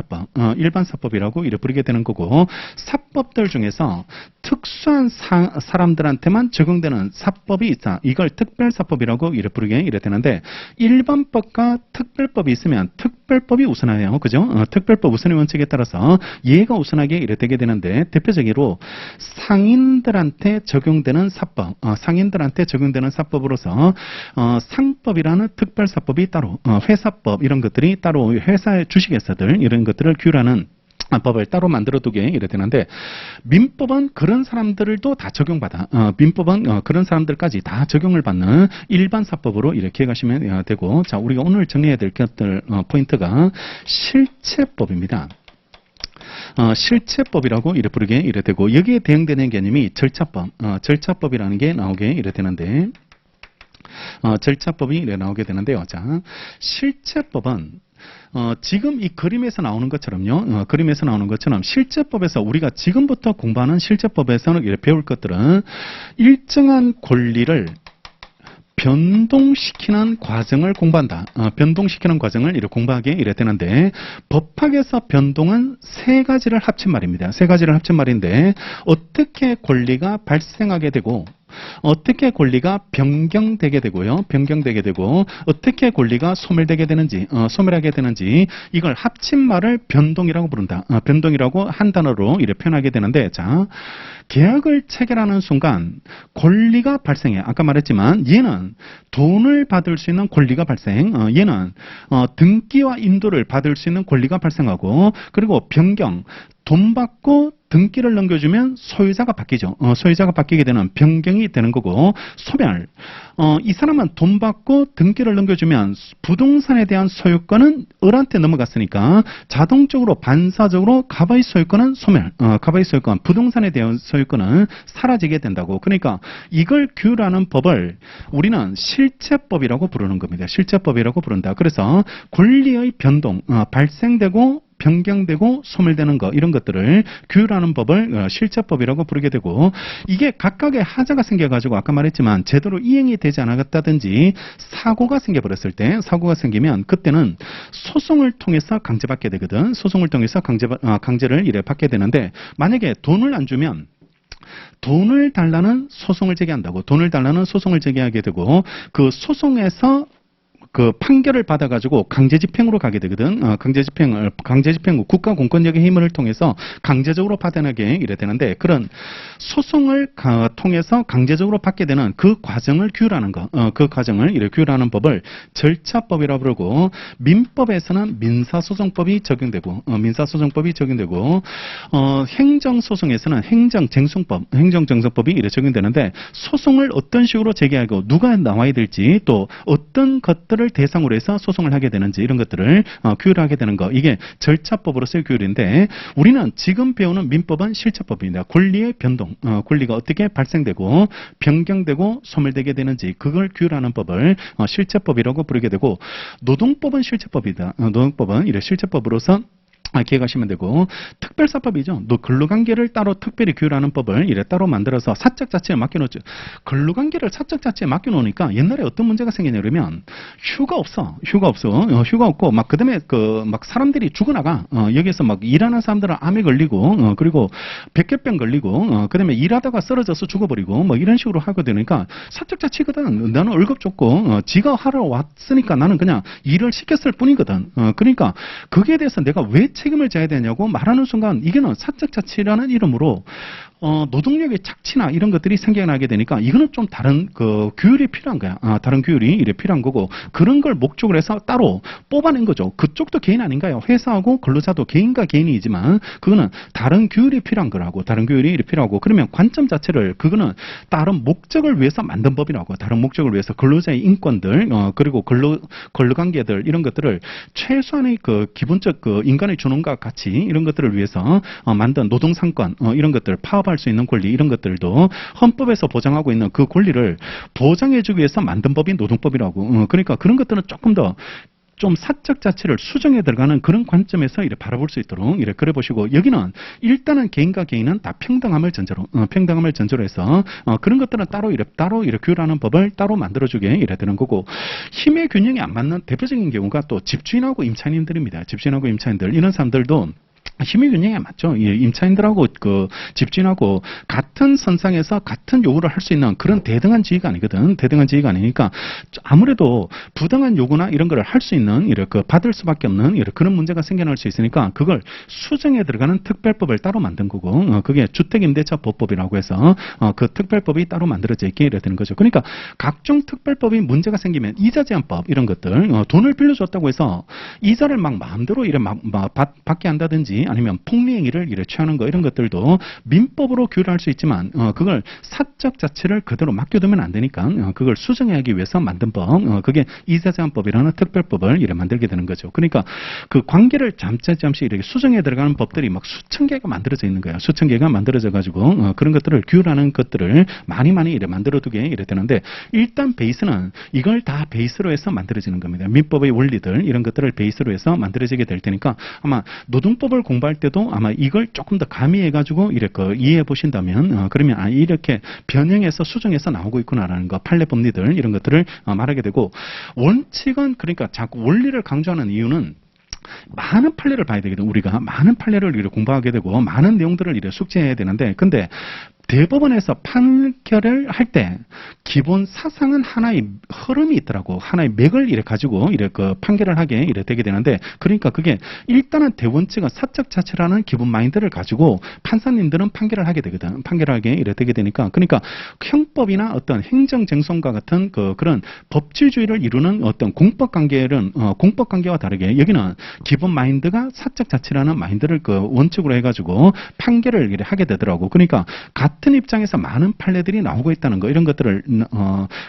사법이라고 이래 부르게 되는 거고 사법들 중에서 특수한 사람들한테만 적용되는 사법이 있다. 이걸 특별사법이라고 이래 부르게 이래 되는데 일반법과 특별법이 있으면 특별법이 우선해요. 그죠? 특별법 우선의 원칙에 따라서 얘가 우선하게 이래 되게 되는데 대표적으로 상인들한테 적용되는 사법, 상인들한테 적용되는 사법으로서 상법이라는 특별사법이 따로, 회사법 이런 것들이 따로 회사의 주식회사들 이런 것들을 규율하는 법을 따로 만들어두게 이래 되는데 민법은 그런 사람들도 다 적용받아. 민법은 그런 사람들까지 다 적용을 받는 일반 사법으로 이렇게 가시면 되고 자 우리가 오늘 정리해야 될 것들 포인트가 실체법입니다. 실체법이라고 이래 부르게 이래 되고 여기에 대응되는 개념이 절차법, 절차법이라는 게 나오게 이래 되는데 절차법이 이래 나오게 되는데요. 자 실체법은 지금 이 그림에서 나오는 것처럼요. 그림에서 나오는 것처럼 실제법에서 우리가 지금부터 공부하는 실제법에서는 이렇게 배울 것들은 일정한 권리를 변동시키는 과정을 공부한다. 변동시키는 과정을 이렇게 공부하게 이래 되는데 법학에서 변동은 세 가지를 합친 말입니다. 세 가지를 합친 말인데 어떻게 권리가 발생하게 되고 어떻게 권리가 변경되게 되고요. 변경되게 되고 어떻게 권리가 소멸되게 되는지 소멸하게 되는지 이걸 합친 말을 변동이라고 부른다. 변동이라고 한 단어로 이렇게 표현하게 되는데 자 계약을 체결하는 순간 권리가 발생해. 아까 말했지만 얘는 돈을 받을 수 있는 권리가 발생. 얘는 등기와 인도를 받을 수 있는 권리가 발생하고 그리고 변경 돈 받고 등기를 넘겨주면 소유자가 바뀌죠. 소유자가 바뀌게 되는 변경이 되는 거고 소멸. 이 사람은 돈 받고 등기를 넘겨주면 부동산에 대한 소유권은 을한테 넘어갔으니까 자동적으로 반사적으로 가바이 소유권은 소멸. 가바이 소유권, 부동산에 대한 소유권은 사라지게 된다고. 그러니까 이걸 규율하는 법을 우리는 실체법이라고 부르는 겁니다. 실체법이라고 부른다. 그래서 권리의 변동, 발생되고 변경되고 소멸되는 것 이런 것들을 규율하는 법을 실체법이라고 부르게 되고 이게 각각의 하자가 생겨가지고 아까 말했지만 제대로 이행이 되지 않았다든지 사고가 생겨버렸을 때 사고가 생기면 그때는 소송을 통해서 강제받게 되거든. 소송을 통해서 강제를 이래 받게 되는데 만약에 돈을 안 주면 돈을 달라는 소송을 제기한다고. 돈을 달라는 소송을 제기하게 되고 그 소송에서 그 판결을 받아가지고 강제집행으로 가게 되거든. 강제집행 후 국가 공권력의 힘을 통해서 강제적으로 받아내게 이래 되는데 그런 소송을 통해서 강제적으로 받게 되는 그 과정을 규율하는 거, 그 과정을 이렇게 규율하는 법을 절차법이라고 부르고 민법에서는 민사소송법이 적용되고 행정소송에서는 행정쟁송법이 이렇게 적용되는데 소송을 어떤 식으로 제기하고 누가 나와야 될지 또 어떤 것들을 대상으로 해서 소송을 하게 되는지 이런 것들을 규율하게 되는 거 이게 절차법으로서의 규율인데 우리는 지금 배우는 민법은 실체법입니다. 권리의 변동, 권리가 어떻게 발생되고 변경되고 소멸되게 되는지 그걸 규율하는 법을 실체법이라고 부르게 되고 노동법은 실체법이다. 노동법은 이래 실체법으로서 기억하시면 되고, 특별사법이죠. 너 근로관계를 따로 특별히 규율하는 법을 이래 따로 만들어서 사적 자치에 맡겨놓죠. 근로관계를 사적 자치에 맡겨놓으니까 옛날에 어떤 문제가 생기냐 그러면 휴가 없어. 휴가 없고 막 그다음에 막 사람들이 죽어나가. 여기서 막 일하는 사람들은 암에 걸리고 그리고 백혈병 걸리고 그다음에 일하다가 쓰러져서 죽어버리고 뭐 이런 식으로 하게 되니까 사적 자치거든. 나는 월급 줬고 지가 하러 왔으니까 나는 그냥 일을 시켰을 뿐이거든. 그러니까 거기에 대해서 내가 왜 책임을 져야 되냐고 말하는 순간 이게는 사적 자치라는 이름으로 노동력의 착취나 이런 것들이 생겨나게 되니까 이거는 좀 다른 규율이 필요한 거야. 다른 규율이 이래 필요한 거고 그런 걸 목적으로 해서 따로 뽑아낸 거죠. 그쪽도 개인 아닌가요? 회사하고 근로자도 개인과 개인이지만 그거는 다른 규율이 필요한 거라고. 다른 규율이 이래 필요하고 그러면 관점 자체를 그거는 다른 목적을 위해서 만든 법이라고. 다른 목적을 위해서 근로자의 인권들 그리고 근로관계들 이런 것들을 최소한의 기본적 인간의 존엄과 가치 이런 것들을 위해서 만든 노동상권 이런 것들 파업할 수 있는 권리 이런 것들도 헌법에서 보장하고 있는 그 권리를 보장해주기 위해서 만든 법이 노동법이라고. 그러니까 그런 것들은 조금 더 좀 사적 자체를 수정해 들어가는 그런 관점에서 이렇게 바라볼 수 있도록 이렇게 그래 보시고 여기는 일단은 개인과 개인은 다 평등함을 전제로 해서 그런 것들은 따로 이렇게 규율하는 법을 따로 만들어주게 이래 되는 거고 힘의 균형이 안 맞는 대표적인 경우가 또 집주인하고 임차인들입니다. 집주인하고 임차인들 이런 사람들도 힘의 균형이 맞죠. 임차인들하고 집주인하고 같은 선상에서 같은 요구를 할 수 있는 그런 대등한 지위가 아니거든. 대등한 지위가 아니니까 아무래도 부당한 요구나 이런 걸 할 수 있는 이렇게 받을 수밖에 없는 이런 그런 문제가 생겨날 수 있으니까 그걸 수정해 들어가는 특별법을 따로 만든 거고 그게 주택임대차보호법이라고 해서 그 특별법이 따로 만들어져 있게 이래 되는 거죠. 그러니까 각종 특별법이 문제가 생기면 이자 제한법 이런 것들 돈을 빌려줬다고 해서 이자를 막 마음대로 이래 막 받게 한다든지 아니면 폭리행위를 이래 취하는 거 이런 것들도 민법으로 규율할 수 있지만 그걸 사적 자체를 그대로 맡겨두면 안 되니까 그걸 수정하기 위해서 만든 법 그게 이자제한법이라는 특별법을 이래 만들게 되는 거죠. 그러니까 그 관계를 잠시 이렇게 수정해 들어가는 법들이 막 수천 개가 만들어져 있는 거예요. 수천 개가 만들어져 가지고 그런 것들을 규율하는 것들을 많이 이래 만들어두게 이래 되는데 일단 베이스는 이걸 다 베이스로 해서 만들어지는 겁니다. 민법의 원리들 이런 것들을 베이스로 해서 만들어지게 될 테니까 아마 노동법을 공부할 때도 아마 이걸 조금 더 가미해가지고 이렇게 이해해 보신다면 그러면 이렇게 변형해서 수정해서 나오고 있구나라는 거 판례 법리들 이런 것들을 말하게 되고 원칙은 그러니까 자꾸 원리를 강조하는 이유는 많은 판례를 봐야 되거든. 우리가 많은 판례를 이렇게 공부하게 되고 많은 내용들을 이렇게 숙지해야 되는데 근데 대법원에서 판결을 할 때 기본 사상은 하나의 흐름이 있더라고. 하나의 맥을 이래 가지고 이래 판결을 하게 이래 되게 되는데 그러니까 그게 일단은 대원칙은 사적 자체라는 기본 마인드를 가지고 판사님들은 판결을 하게 되거든. 판결을 하게 이래 되게 되니까 그러니까 형법이나 어떤 행정쟁송과 같은 그런 법치주의를 이루는 어떤 공법 관계는 공법 관계와 다르게 여기는 기본 마인드가 사적 자체라는 마인드를 원칙으로 해가지고 판결을 이래 하게 되더라고. 그러니까 같은 입장에서 많은 판례들이 나오고 있다는 거 이런 것들을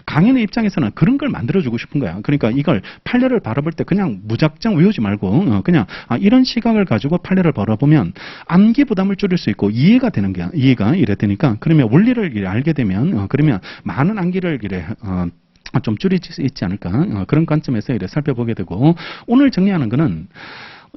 강연의 입장에서는 그런 걸 만들어주고 싶은 거야. 그러니까 이걸 판례를 바라볼 때 그냥 무작정 외우지 말고 그냥 이런 시각을 가지고 판례를 바라보면 암기 부담을 줄일 수 있고 이해가 되는 거야. 이해가 이래 되니까 그러면 원리를 이래 알게 되면 그러면 많은 암기를 이래 좀 줄일 수 있지 않을까 그런 관점에서 이래 살펴보게 되고 오늘 정리하는 거는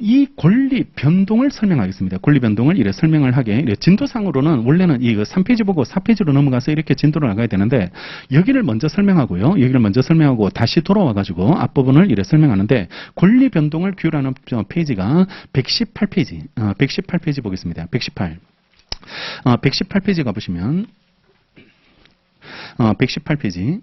이 권리 변동을 설명하겠습니다. 권리 변동을 이래 설명을 하게 이래 진도상으로는 원래는 이 3페이지 보고 4페이지로 넘어가서 이렇게 진도로 나가야 되는데 여기를 먼저 설명하고요. 여기를 먼저 설명하고 다시 돌아와 가지고 앞부분을 이래 설명하는데 권리 변동을 규율하는 페이지가 118페이지. 118페이지 보겠습니다. 118. 118페이지 가 보시면 118페이지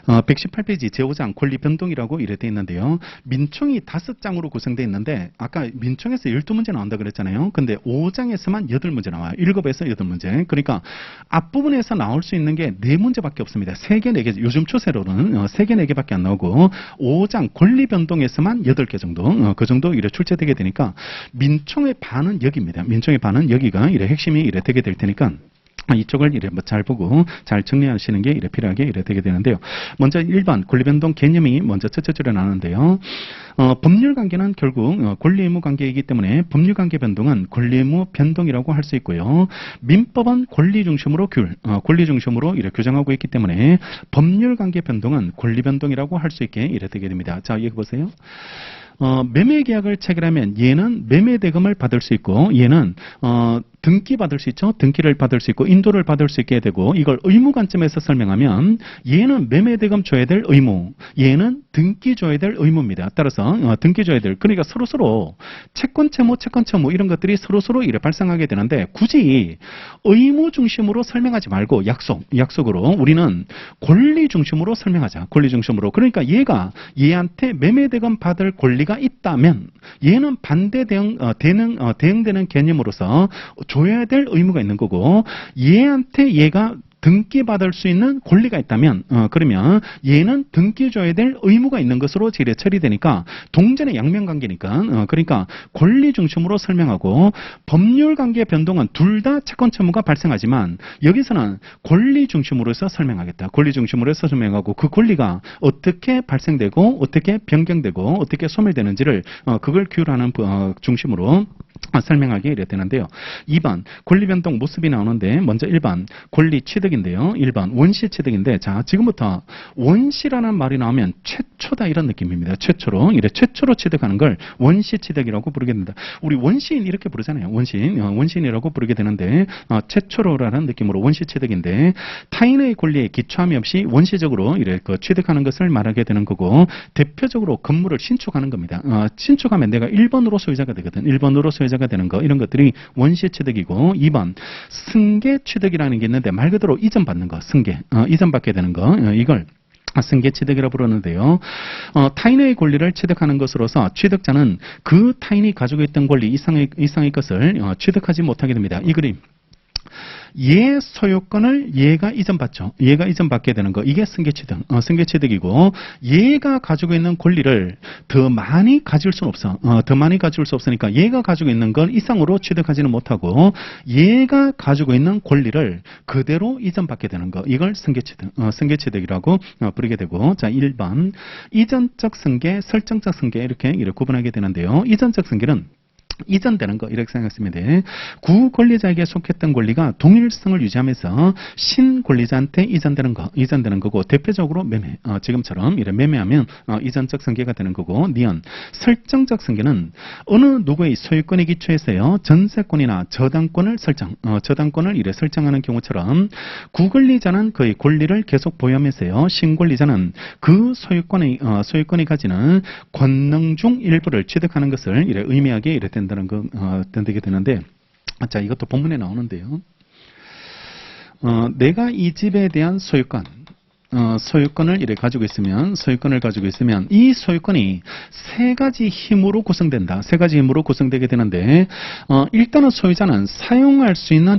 118페이지 제5장 권리 변동이라고 이래 돼 있는데요. 민총이 5장으로 구성되어 있는데 아까 민총에서 12문제 나온다 그랬잖아요. 근데 5장에서만 8문제 나와요. 7에서 8문제. 그러니까 앞부분에서 나올 수 있는 게 4문제밖에 없습니다. 3개, 4개. 요즘 추세로는 3개, 4개밖에 안 나오고 5장 권리 변동에서만 8개 정도 그 정도 이래 출제되게 되니까 민총의 반은 여기입니다. 민총의 반은 여기가 이래 핵심이 이래 되게 될 테니까 이쪽을 이래 잘 보고 잘 정리하시는 게 이래 필요하게 이래 되게 되는데요. 먼저 1번 권리변동 개념이 먼저 첫째 줄에 나오는데요. 법률관계는 결국 권리의무 관계이기 때문에 법률관계 변동은 권리의무 변동이라고 할 수 있고요. 민법은 권리 중심으로 권리 중심으로 이래 규정하고 있기 때문에 법률관계 변동은 권리 변동이라고 할 수 있게 이래 되게 됩니다. 자, 여기 보세요. 매매 계약을 체결하면 얘는 매매 대금을 받을 수 있고 얘는 등기 받을 수 있죠. 등기를 받을 수 있고 인도를 받을 수 있게 되고 이걸 의무 관점에서 설명하면 얘는 매매 대금 줘야 될 의무, 얘는 등기 줘야 될 의무입니다. 따라서 등기 줘야 될 그러니까 서로 채권 채무 이런 것들이 서로 이래 발생하게 되는데 굳이 의무 중심으로 설명하지 말고 약속으로 우리는 권리 중심으로 설명하자. 권리 중심으로. 그러니까 얘가 얘한테 매매 대금 받을 권리가 있다면 얘는 반대 대응되는 개념으로서 줘야 될 의무가 있는 거고 얘한테 얘가 등기받을 수 있는 권리가 있다면 그러면 얘는 등기 줘야 될 의무가 있는 것으로 지뢰 처리되니까 동전의 양면관계니까 그러니까 권리 중심으로 설명하고 법률관계 변동은 둘 다 채권 채무가 발생하지만 여기서는 권리 중심으로서 설명하겠다. 권리 중심으로서 설명하고 그 권리가 어떻게 발생되고 어떻게 변경되고 어떻게 소멸되는지를 그걸 규율하는 중심으로 설명하게 이래 되는데요. 2번 권리 변동 모습이 나오는데 먼저 1번 권리 취득인데요. 1번 원시 취득인데 자 지금부터 원시라는 말이 나오면 최초다 이런 느낌입니다. 최초로 취득하는 걸 원시 취득이라고 부르게 됩니다. 우리 원시인 이렇게 부르잖아요. 원시인이라고 부르게 되는데 최초로라는 느낌으로 원시 취득인데 타인의 권리에 기초함이 없이 원시적으로 취득하는 것을 말하게 되는 거고 대표적으로 건물을 신축하는 겁니다. 신축하면 내가 1번으로 소유자가 되거든. 1번으로 소유자가 되는 거 이런 것들이 원시 취득이고 2번 승계 취득이라는 게 있는데 말 그대로 이전받는 거 승계 이전받게 되는 거 이걸 승계 취득이라고 부르는데요. 타인의 권리를 취득하는 것으로서 취득자는 그 타인이 가지고 있던 권리 이상의 것을 취득하지 못하게 됩니다. 이 그림 얘 소유권을 얘가 이전받죠. 얘가 이전받게 되는 거. 이게 승계취득. 승계취득이고 얘가 가지고 있는 권리를 더 많이 가질 수는 없어. 더 많이 가질 수 없으니까 얘가 가지고 있는 건 이상으로 취득하지는 못하고 얘가 가지고 있는 권리를 그대로 이전받게 되는 거. 이걸 승계취득. 승계취득이라고 부르게 되고 자 1번 이전적 승계, 설정적 승계 이렇게 구분하게 되는데요. 이전적 승계는 이전되는 거 이렇게 생각했습니다. 구권리자에게 속했던 권리가 동일성을 유지하면서 신권리자한테 이전되는 거고 대표적으로 매매 지금처럼 이래 매매하면 이전적 승계가 되는 거고 니은 설정적 승계는 어느 누구의 소유권에 기초해서요 전세권이나 저당권을 저당권을 이래 설정하는 경우처럼 구권리자는 그의 권리를 계속 보유하면서요 신권리자는 그 소유권이 가지는 권능 중 일부를 취득하는 것을 이래 의미하게 이래 된다는 거 되게 되는데 자 이것도 본문에 나오는데요. 내가 이 집에 대한 소유권을 이렇게 가지고 있으면 이 소유권이 세 가지 힘으로 구성된다. 세 가지 힘으로 구성되게 되는데 일단은 소유자는 사용할 수 있는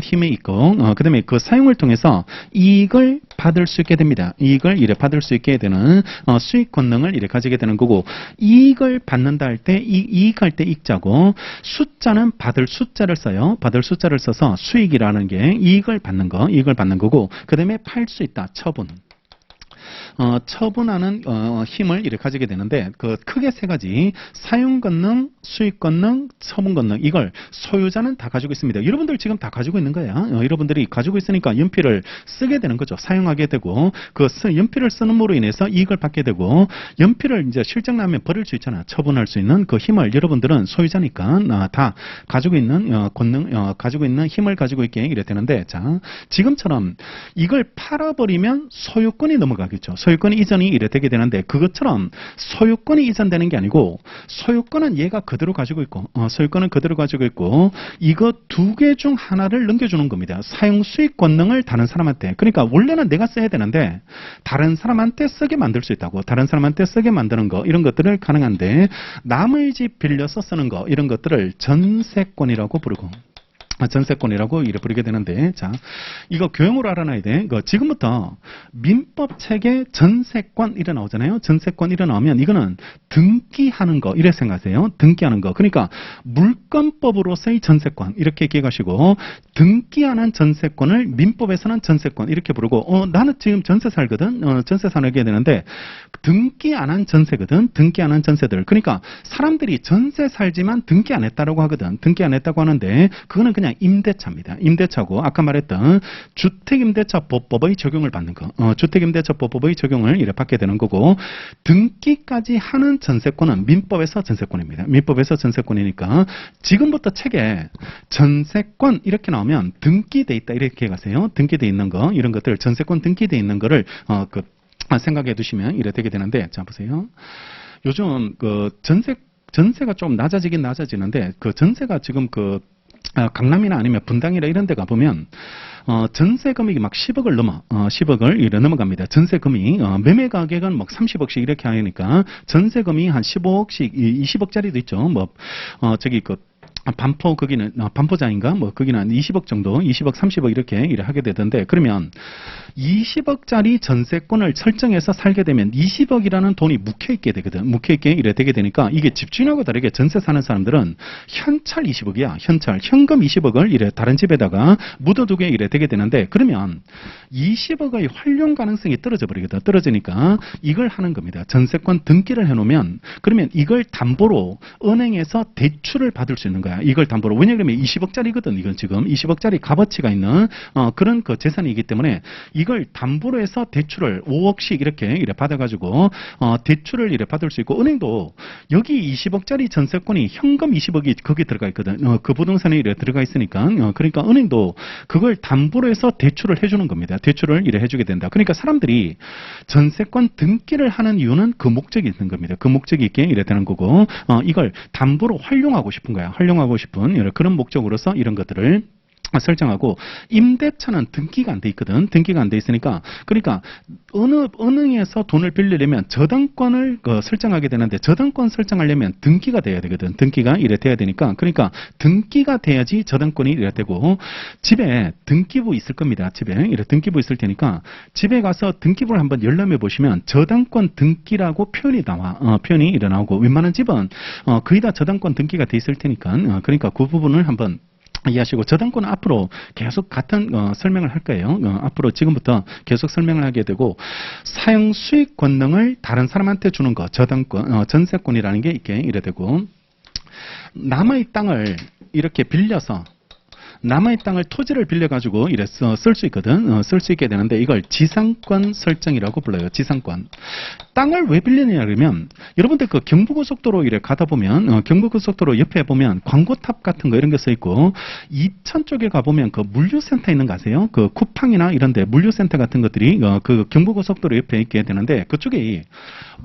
힘이 있고 그 다음에 그 사용을 통해서 이익을 받을 수 있게 됩니다. 이익을 이래 받을 수 있게 되는 수익 권능을 이래 가지게 되는 거고 이익을 받는다 할 때 이익할 때 익자고 숫자는 받을 숫자를 써요. 받을 숫자를 써서 수익이라는 게 이익을 받는 거고 그 다음에 팔 수 있다. 처분하는 힘을 이렇게 가지게 되는데 그 크게 세 가지 사용 권능, 수익 권능, 처분 권능 이걸 소유자는 다 가지고 있습니다. 여러분들 지금 다 가지고 있는 거야. 여러분들이 가지고 있으니까 연필을 쓰게 되는 거죠. 사용하게 되고 그 연필을 쓰는으로 인해서 이익을 받게 되고 연필을 이제 실적 나면 버릴 수 있잖아. 처분할 수 있는 그 힘을 여러분들은 소유자니까 다 가지고 있는 가지고 있는 힘을 가지고 있게 이래 되는데 자 지금처럼 이걸 팔아버리면 소유권이 넘어가겠죠. 소유권 이전이 이래 되게 되는데 그것처럼 소유권이 이전되는 게 아니고 소유권은 얘가 그대로 가지고 있고 이거 두 개 중 하나를 넘겨주는 겁니다. 사용 수익 권능을 다른 사람한테 그러니까 원래는 내가 써야 되는데 다른 사람한테 쓰게 만들 수 있다고 다른 사람한테 쓰게 만드는 거 이런 것들을 가능한데 남의 집 빌려서 쓰는 거 이런 것들을 전세권이라고 부르고 전세권이라고 이래 부르게 되는데, 자, 이거 교형으로 알아놔야 돼. 지금부터 민법 책에 전세권 이래 나오잖아요. 전세권 이래 나오면 이거는 등기하는 거 이래 생각하세요. 등기하는 거. 그러니까 물권법으로서의 전세권 이렇게 기억하시고, 등기하는 전세권을 민법에서는 전세권 이렇게 부르고, 나는 지금 전세 살거든. 전세 살게 되는데 등기 안 한 전세거든. 등기 안 한 전세들. 그러니까 사람들이 전세 살지만 등기 안 했다라고 하거든. 등기 안 했다고 하는데 그거는 그냥 임대차입니다. 임대차고, 아까 말했던 주택임대차법법의 적용을 받는 거. 주택임대차법법의 적용을 이렇게 받게 되는 거고, 등기까지 하는 전세권은 민법에서 전세권입니다. 민법에서 전세권이니까 지금부터 책에 전세권 이렇게 나오면 등기돼 있다 이렇게 가세요. 등기돼 있는 거, 이런 것들, 전세권 등기돼 있는 거를 생각해 두시면 이래 되게 되는데, 자 보세요. 요즘 전세가 좀 낮아지긴 낮아지는데, 전세가 지금 강남이나 아니면 분당이나 이런 데 가보면 전세 금액이 막 10억을 넘어 10억을 이래 넘어갑니다. 전세금이 매매 가격은 막 30억씩 이렇게 하니까 전세금이 한 15억씩 20억짜리도 있죠. 반포, 거기는, 반포장인가? 거기는 한 20억 정도, 20억, 30억 이렇게 하게 되던데, 그러면 20억짜리 전세권을 설정해서 살게 되면 20억이라는 돈이 묵혀있게 되거든. 묵혀있게 이래 되게 되니까, 이게 집주인하고 다르게 전세 사는 사람들은 현찰 20억이야. 현금 20억을 이래 다른 집에다가 묻어두게 이래 되게 되는데, 그러면 20억의 활용 가능성이 떨어져 버리거든. 떨어지니까 이걸 하는 겁니다. 전세권 등기를 해놓으면, 그러면 이걸 담보로 은행에서 대출을 받을 수 있는 거야. 이걸 담보로. 왜냐하면 20억짜리거든. 이건 지금 20억짜리 값어치가 있는 그런 재산이기 때문에 이걸 담보로 해서 대출을 5억씩 이렇게 받아가지고 대출을 이래 받을 수 있고, 은행도 여기 20억짜리 전세권이 현금 20억이 거기 들어가 있거든. 그 부동산에 이래 들어가 있으니까, 그러니까 은행도 그걸 담보로 해서 대출을 해주는 겁니다. 대출을 이래 해주게 된다. 그러니까 사람들이 전세권 등기를 하는 이유는 그 목적이 있는 겁니다. 그 목적이 있게 이래 되는 거고, 이걸 담보로 활용하고 싶은 거야. 활용하고 싶은 그런 목적으로서 이런 것들을 설정하고, 임대차는 등기가 안 돼 있거든. 등기가 안 돼 있으니까, 그러니까 어느 은행에서 돈을 빌리려면 저당권을 설정하게 되는데, 저당권 설정하려면 등기가 돼야 되거든. 등기가 이래 돼야 되니까, 그러니까 등기가 돼야지 저당권이 이래 되고, 집에 등기부 있을 겁니다. 집에 이래 등기부 있을 테니까 집에 가서 등기부를 한번 열람해 보시면 저당권 등기라고 표현이 나와. 표현이 이래 나오고, 웬만한 집은 거의 다 저당권 등기가 돼 있을 테니까, 그러니까 그 부분을 한번 이해하시고, 저당권은 앞으로 계속 같은 설명을 할 거예요. 앞으로 지금부터 계속 설명을 하게 되고, 사용 수익 권능을 다른 사람한테 주는 거, 저당권, 전세권이라는 게 이렇게 이래 되고, 남의 땅을 이렇게 빌려서, 남의 땅을 토지를 빌려가지고 이래서 쓸 수 있거든. 쓸 수 있게 되는데, 이걸 지상권 설정이라고 불러요. 지상권. 땅을 왜 빌리느냐 그러면, 여러분들 경부고속도로 이래 가다 보면, 경부고속도로 옆에 보면 광고탑 같은 거 이런 게 써 있고, 이천 쪽에 가보면 물류센터 있는 거 아세요? 쿠팡이나 이런데 물류센터 같은 것들이 경부고속도로 옆에 있게 되는데, 그쪽에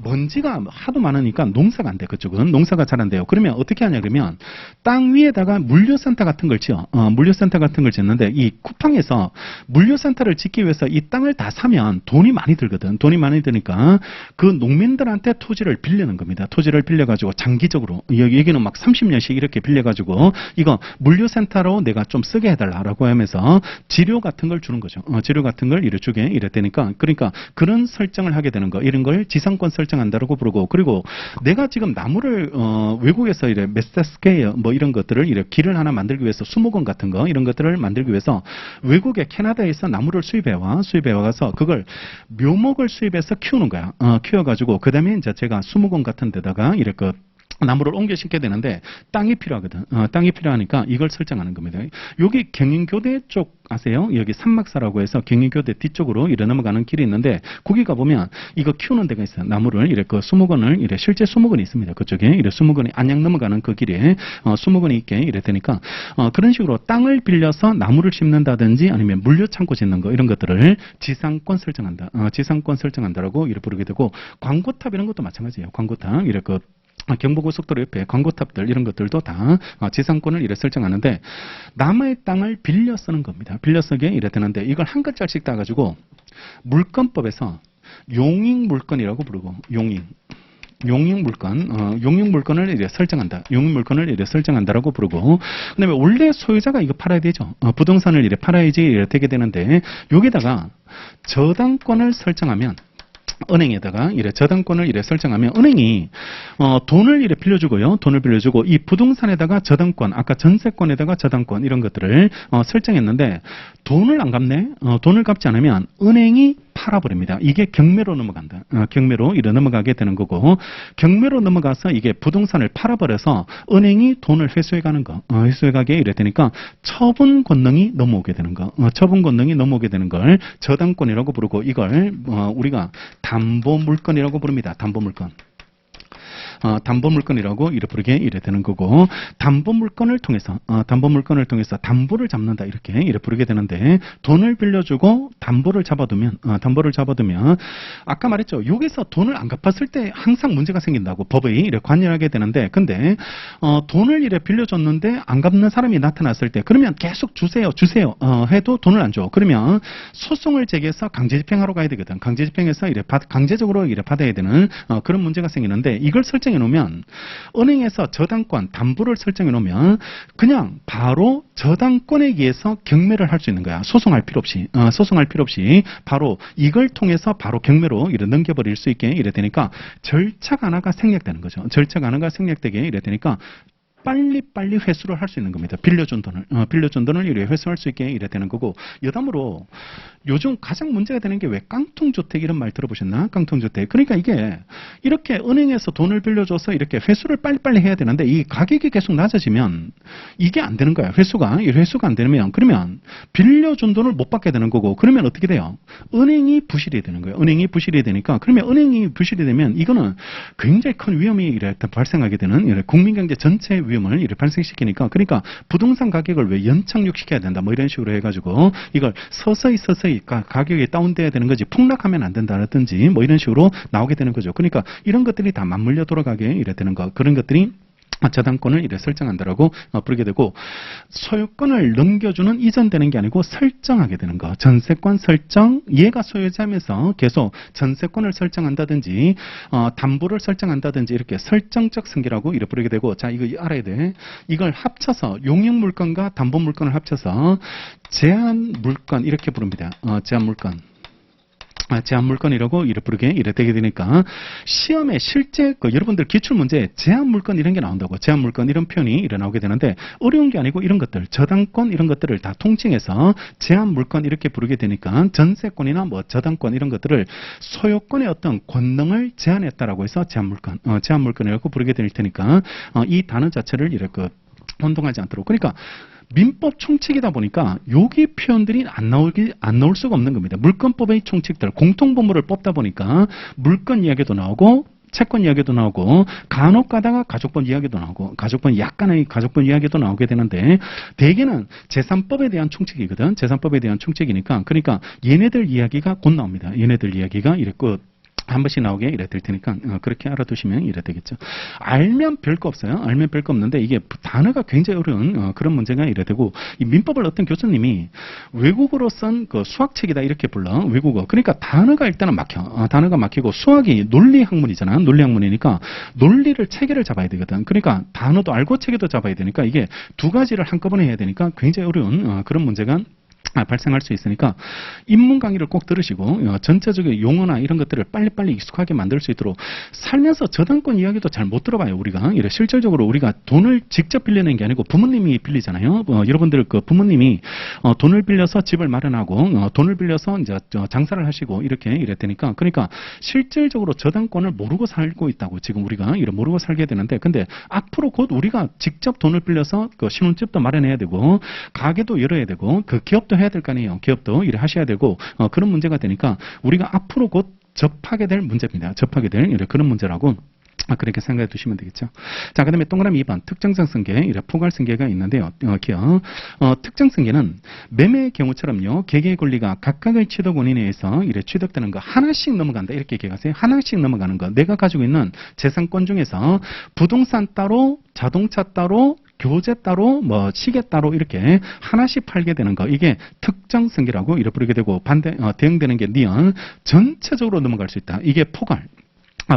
먼지가 하도 많으니까 농사가 안 돼. 그쪽은 농사가 잘 안 돼요. 그러면 어떻게 하냐 그러면, 땅 위에다가 물류센터 같은 걸 지어. 물류센터 같은 걸 짓는데, 이 쿠팡에서 물류센터를 짓기 위해서 이 땅을 다 사면 돈이 많이 들거든. 돈이 많이 드니까 그 농민들한테 토지를 빌리는 겁니다. 토지를 빌려가지고 장기적으로, 여기는 막 30년씩 이렇게 빌려가지고 이거 물류센터로 내가 좀 쓰게 해달라고 하면서 지료 같은 걸 주는 거죠. 지료 같은 걸 이래 주게 이래 되니까, 그러니까 그런 설정을 하게 되는 거, 이런 걸 지상권 설정한다라고 부르고, 그리고 내가 지금 나무를 외국에서 이래 메스테스케어 이런 것들을 이래 길을 하나 만들기 위해서 수목원 같은 거 이런 것들을 만들기 위해서 외국의 캐나다에서 나무를 수입해 와서 그걸 묘목을 수입해서 키우는 거야. 키워가지고 그 다음에 이제 제가 수목원 같은 데다가 이렇게 나무를 옮겨 심게 되는데 땅이 필요하거든. 땅이 필요하니까 이걸 설정하는 겁니다. 여기 경인교대 쪽 아세요? 여기 산막사라고 해서 경인교대 뒤쪽으로 이래 넘어가는 길이 있는데, 거기 가보면 이거 키우는 데가 있어요. 나무를 이래 수목원을 이래 실제 수목원이 있습니다. 그쪽에 이래 수목원이 안양 넘어가는 그 길에 수목원이 있게 이래 되니까, 그런 식으로 땅을 빌려서 나무를 심는다든지 아니면 물류창고 짓는 거 이런 것들을 지상권 설정한다. 지상권 설정한다라고 이래 부르게 되고, 광고탑 이런 것도 마찬가지예요. 광고탑 이래 경부고속도로 옆에 광고탑들 이런 것들도 다 지상권을 이래 설정하는데, 남의 땅을 빌려 쓰는 겁니다. 빌려 쓰게 이래 되는데, 이걸 한 글자씩 따가지고 물권법에서 용익물권이라고 부르고, 용익. 용익물건을 이래 설정한다. 용익물건을 이래 설정한다라고 부르고, 그다음에 원래 소유자가 이거 팔아야 되죠. 부동산을 이래 팔아야지 이래 되게 되는데, 여기다가 저당권을 설정하면, 은행에다가 이래 저당권을 이래 설정하면 은행이 돈을 이래 빌려주고요. 돈을 빌려주고 이 부동산에다가 저당권, 아까 전세권에다가 저당권 이런 것들을 설정했는데 돈을 안 갚네. 돈을 갚지 않으면 은행이 팔아버립니다. 이게 경매로 넘어간다. 경매로 이래 넘어가게 되는 거고, 경매로 넘어가서 이게 부동산을 팔아버려서 은행이 돈을 회수해가는 거, 회수해가게 이래 되니까 처분 권능이 넘어오게 되는 거, 처분 권능이 넘어오게 되는 걸 저당권이라고 부르고, 이걸 우리가 담보물건이라고 부릅니다. 담보물건. 담보물건이라고 이래 부르게 이래 되는 거고, 담보물건을 통해서 담보를 잡는다 이래 부르게 되는데, 돈을 빌려주고 담보를 잡아두면 아까 말했죠. 여기서 돈을 안 갚았을 때 항상 문제가 생긴다고 법이 이래 관여하게 되는데, 근데 돈을 이래 빌려줬는데 안 갚는 사람이 나타났을 때, 그러면 계속 주세요 해도 돈을 안 줘. 그러면 소송을 제기해서 강제집행하러 가야 되거든. 강제집행해서 강제적으로 이래 받아야 되는 그런 문제가 생기는데, 이걸 설정해 놓으면, 은행에서 저당권 담보를 설정해 놓으면 그냥 바로 저당권에 의해서 경매를 할 수 있는 거야. 소송할 필요 없이 바로 이걸 통해서 바로 경매로 이래 넘겨버릴 수 있게 이래 되니까 절차가 하나가 생략되는 거죠. 절차가 하나가 생략되게 이래 되니까 빨리 회수를 할 수 있는 겁니다. 빌려준 돈을 이래 회수할 수 있게 이래 되는 거고, 여담으로 요즘 가장 문제가 되는 게 왜 깡통주택 이런 말 들어보셨나? 깡통주택. 그러니까 이게 이렇게 은행에서 돈을 빌려줘서 이렇게 회수를 빨리 해야 되는데, 이 가격이 계속 낮아지면 이게 안 되는 거야. 회수가 안 되면, 그러면 빌려준 돈을 못 받게 되는 거고, 그러면 어떻게 돼요? 은행이 부실이 되는 거예요. 은행이 부실이 되니까, 그러면 은행이 부실이 되면 이거는 굉장히 큰 위험이 이래 발생하게 되는, 이래 국민경제 전체의 위험을 이렇게 발생시키니까, 그러니까 부동산 가격을 왜 연착륙시켜야 된다 뭐 이런 식으로 해가지고 이걸 서서히 가격이 다운돼야 되는 거지, 폭락하면 안 된다든지 뭐 이런 식으로 나오게 되는 거죠. 그러니까 이런 것들이 다 맞물려 돌아가게 이래 되는 거, 그런 것들이 저당권을 이래 설정한다라고 부르게 되고, 소유권을 넘겨주는 이전되는 게 아니고 설정하게 되는 거. 전세권 설정, 얘가 소유자면서 계속 전세권을 설정한다든지 담보를 설정한다든지 이렇게 설정적 승계라고 이래 부르게 되고, 자 이거 알아야 돼. 이걸 합쳐서 용익물건과 담보물건을 합쳐서 제한물건 이렇게 부릅니다. 제한물건이라고 이래 부르게 이래 되게 되니까, 시험에 실제 여러분들 기출문제에 제한물건 이런 게 나온다고. 제한물건 이런 표현이 이래 나오게 되는데, 어려운 게 아니고 이런 것들, 저당권 이런 것들을 다 통칭해서 제한물건 이렇게 부르게 되니까, 전세권이나 뭐 저당권 이런 것들을 소유권의 어떤 권능을 제한했다라고 해서 제한물건이라고 부르게 될 테니까, 이 단어 자체를 이렇게 혼동하지 않도록. 그러니까 민법 총칙이다 보니까 여기 표현들이 안 나올 수가 없는 겁니다. 물권법의 총칙들, 공통분모를 뽑다 보니까 물권 이야기도 나오고 채권 이야기도 나오고, 간혹 가다가 가족법 이야기도 나오고, 약간의 가족법 이야기도 나오게 되는데, 대개는 재산법에 대한 총칙이거든. 재산법에 대한 총칙이니까, 그러니까 얘네들 이야기가 곧 나옵니다. 얘네들 이야기가 이렇게 한 번씩 나오게 이래 될 테니까 그렇게 알아두시면 이래 되겠죠. 알면 별거 없어요. 알면 별거 없는데, 이게 단어가 굉장히 어려운 그런 문제가 이래 되고, 이 민법을 어떤 교수님이 외국어로 쓴 그 수학책이다 이렇게 불러. 외국어. 그러니까 단어가 일단은 막혀. 단어가 막히고, 수학이 논리학문이잖아. 논리학문이니까 논리를 체계를 잡아야 되거든. 그러니까 단어도 알고 체계도 잡아야 되니까, 이게 두 가지를 한꺼번에 해야 되니까 굉장히 어려운 그런 문제가 발생할 수 있으니까 입문 강의를 꼭 들으시고, 전체적인 용어나 이런 것들을 빨리빨리 익숙하게 만들 수 있도록. 살면서 저당권 이야기도 잘 못 들어봐요. 우리가 실질적으로 우리가 돈을 직접 빌리는 게 아니고 부모님이 빌리잖아요. 여러분들 그 부모님이 돈을 빌려서 집을 마련하고, 돈을 빌려서 이제 장사를 하시고 이래 되니까, 그러니까 실질적으로 저당권을 모르고 살고 있다고 지금 우리가 모르고 살게 되는데, 근데 앞으로 곧 우리가 직접 돈을 빌려서 그 신혼집도 마련해야 되고, 가게도 열어야 되고, 그 기업도 해야 될 거 아니에요. 기업도 일을 하셔야 되고, 그런 문제가 되니까 우리가 앞으로 곧 접하게 될 문제입니다. 접하게 될 그런 문제라고 그렇게 생각해 두시면 되겠죠. 자, 그 다음에 동그라미 2번 특정상 승계, 포괄 승계가 있는데요. 특정 승계는 매매의 경우처럼요, 개개의 권리가 각각의 취득 원인에 의해서 취득되는 거 하나씩 넘어간다. 이렇게 기억하세요. 하나씩 넘어가는 거. 내가 가지고 있는 재산권 중에서 부동산 따로, 자동차 따로, 교재 따로, 뭐 시계 따로 이렇게 하나씩 팔게 되는 거, 이게 특정 승계라고 이렇게 부르게 되고, 대응되는 게 니은 전체적으로 넘어갈 수 있다. 이게 포괄.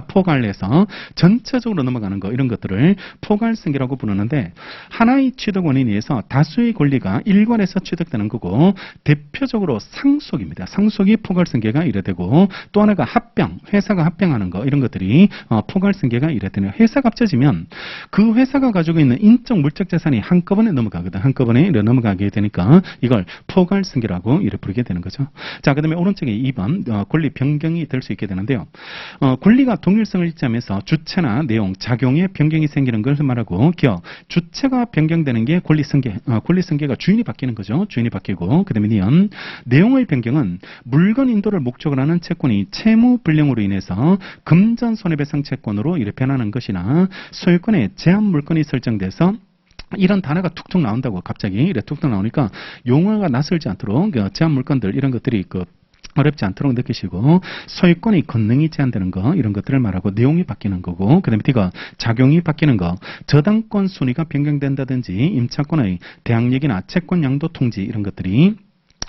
포괄해서 전체적으로 넘어가는 거 이런 것들을 포괄승계라고 부르는데 하나의 취득 원인에 의해서 다수의 권리가 일괄해서 취득되는 거고 대표적으로 상속입니다. 상속이 포괄승계가 이래 되고 또 하나가 합병, 회사가 합병하는 거 이런 것들이 포괄승계가 이래 되네요. 회사가 합쳐지면 그 회사가 가지고 있는 인적 물적 재산이 한꺼번에 넘어가거든. 한꺼번에 이래 넘어가게 되니까 이걸 포괄승계라고 이래 부르게 되는 거죠. 자, 그다음에 오른쪽에 2번 권리 변경이 될 수 있게 되는데요. 권리가 동일성을 유지하면서 주체나 내용, 작용에 변경이 생기는 것을 말하고 기억, 주체가 변경되는 게 권리승계, 권리승계가 주인이 바뀌는 거죠. 주인이 바뀌고 그 다음에 니은, 내용의 변경은 물건 인도를 목적으로 하는 채권이 채무 불량으로 인해서 금전 손해배상 채권으로 이렇게 변하는 것이나 소유권에 제한 물건이 설정돼서 이런 단어가 툭툭 나온다고 갑자기 이래 툭툭 나오니까 용어가 낯설지 않도록 제한 물건들 이런 것들이 어렵지 않도록 느끼시고 소유권의 권능이 제한되는 거 이런 것들을 말하고 내용이 바뀌는 거고 그 다음에 D가 작용이 바뀌는 거 저당권 순위가 변경된다든지 임차권의 대항력이나 채권 양도 통지 이런 것들이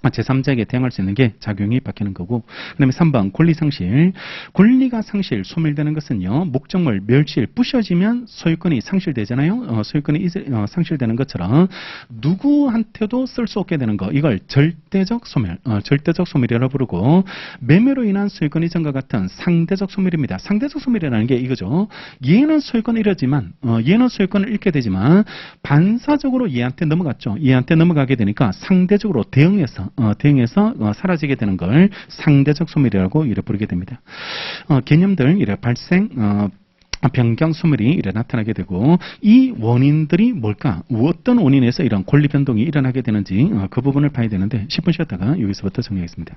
제3자에게 대항할 수 있는 게 작용이 바뀌는 거고 그 다음에 3번 권리상실 권리가 상실, 소멸되는 것은요 목적물, 멸실, 부셔지면 소유권이 상실되잖아요. 소유권이 상실되는 것처럼 누구한테도 쓸 수 없게 되는 거 이걸 절대적 소멸, 절대적 소멸이라고 부르고 매매로 인한 소유권 이전과 같은 상대적 소멸입니다. 상대적 소멸이라는 게 이거죠. 얘는 소유권을 잃었지만 얘는 소유권을 잃게 되지만 반사적으로 얘한테 넘어갔죠. 얘한테 넘어가게 되니까 상대적으로 대응해서 사라지게 되는 걸 상대적 소멸이라고 이래 부르게 됩니다. 개념들 이래 발생, 변경, 소멸이 이래 나타나게 되고 이 원인들이 뭘까? 어떤 원인에서 이런 권리 변동이 일어나게 되는지 그 부분을 봐야 되는데 10분 쉬었다가 여기서부터 정리하겠습니다.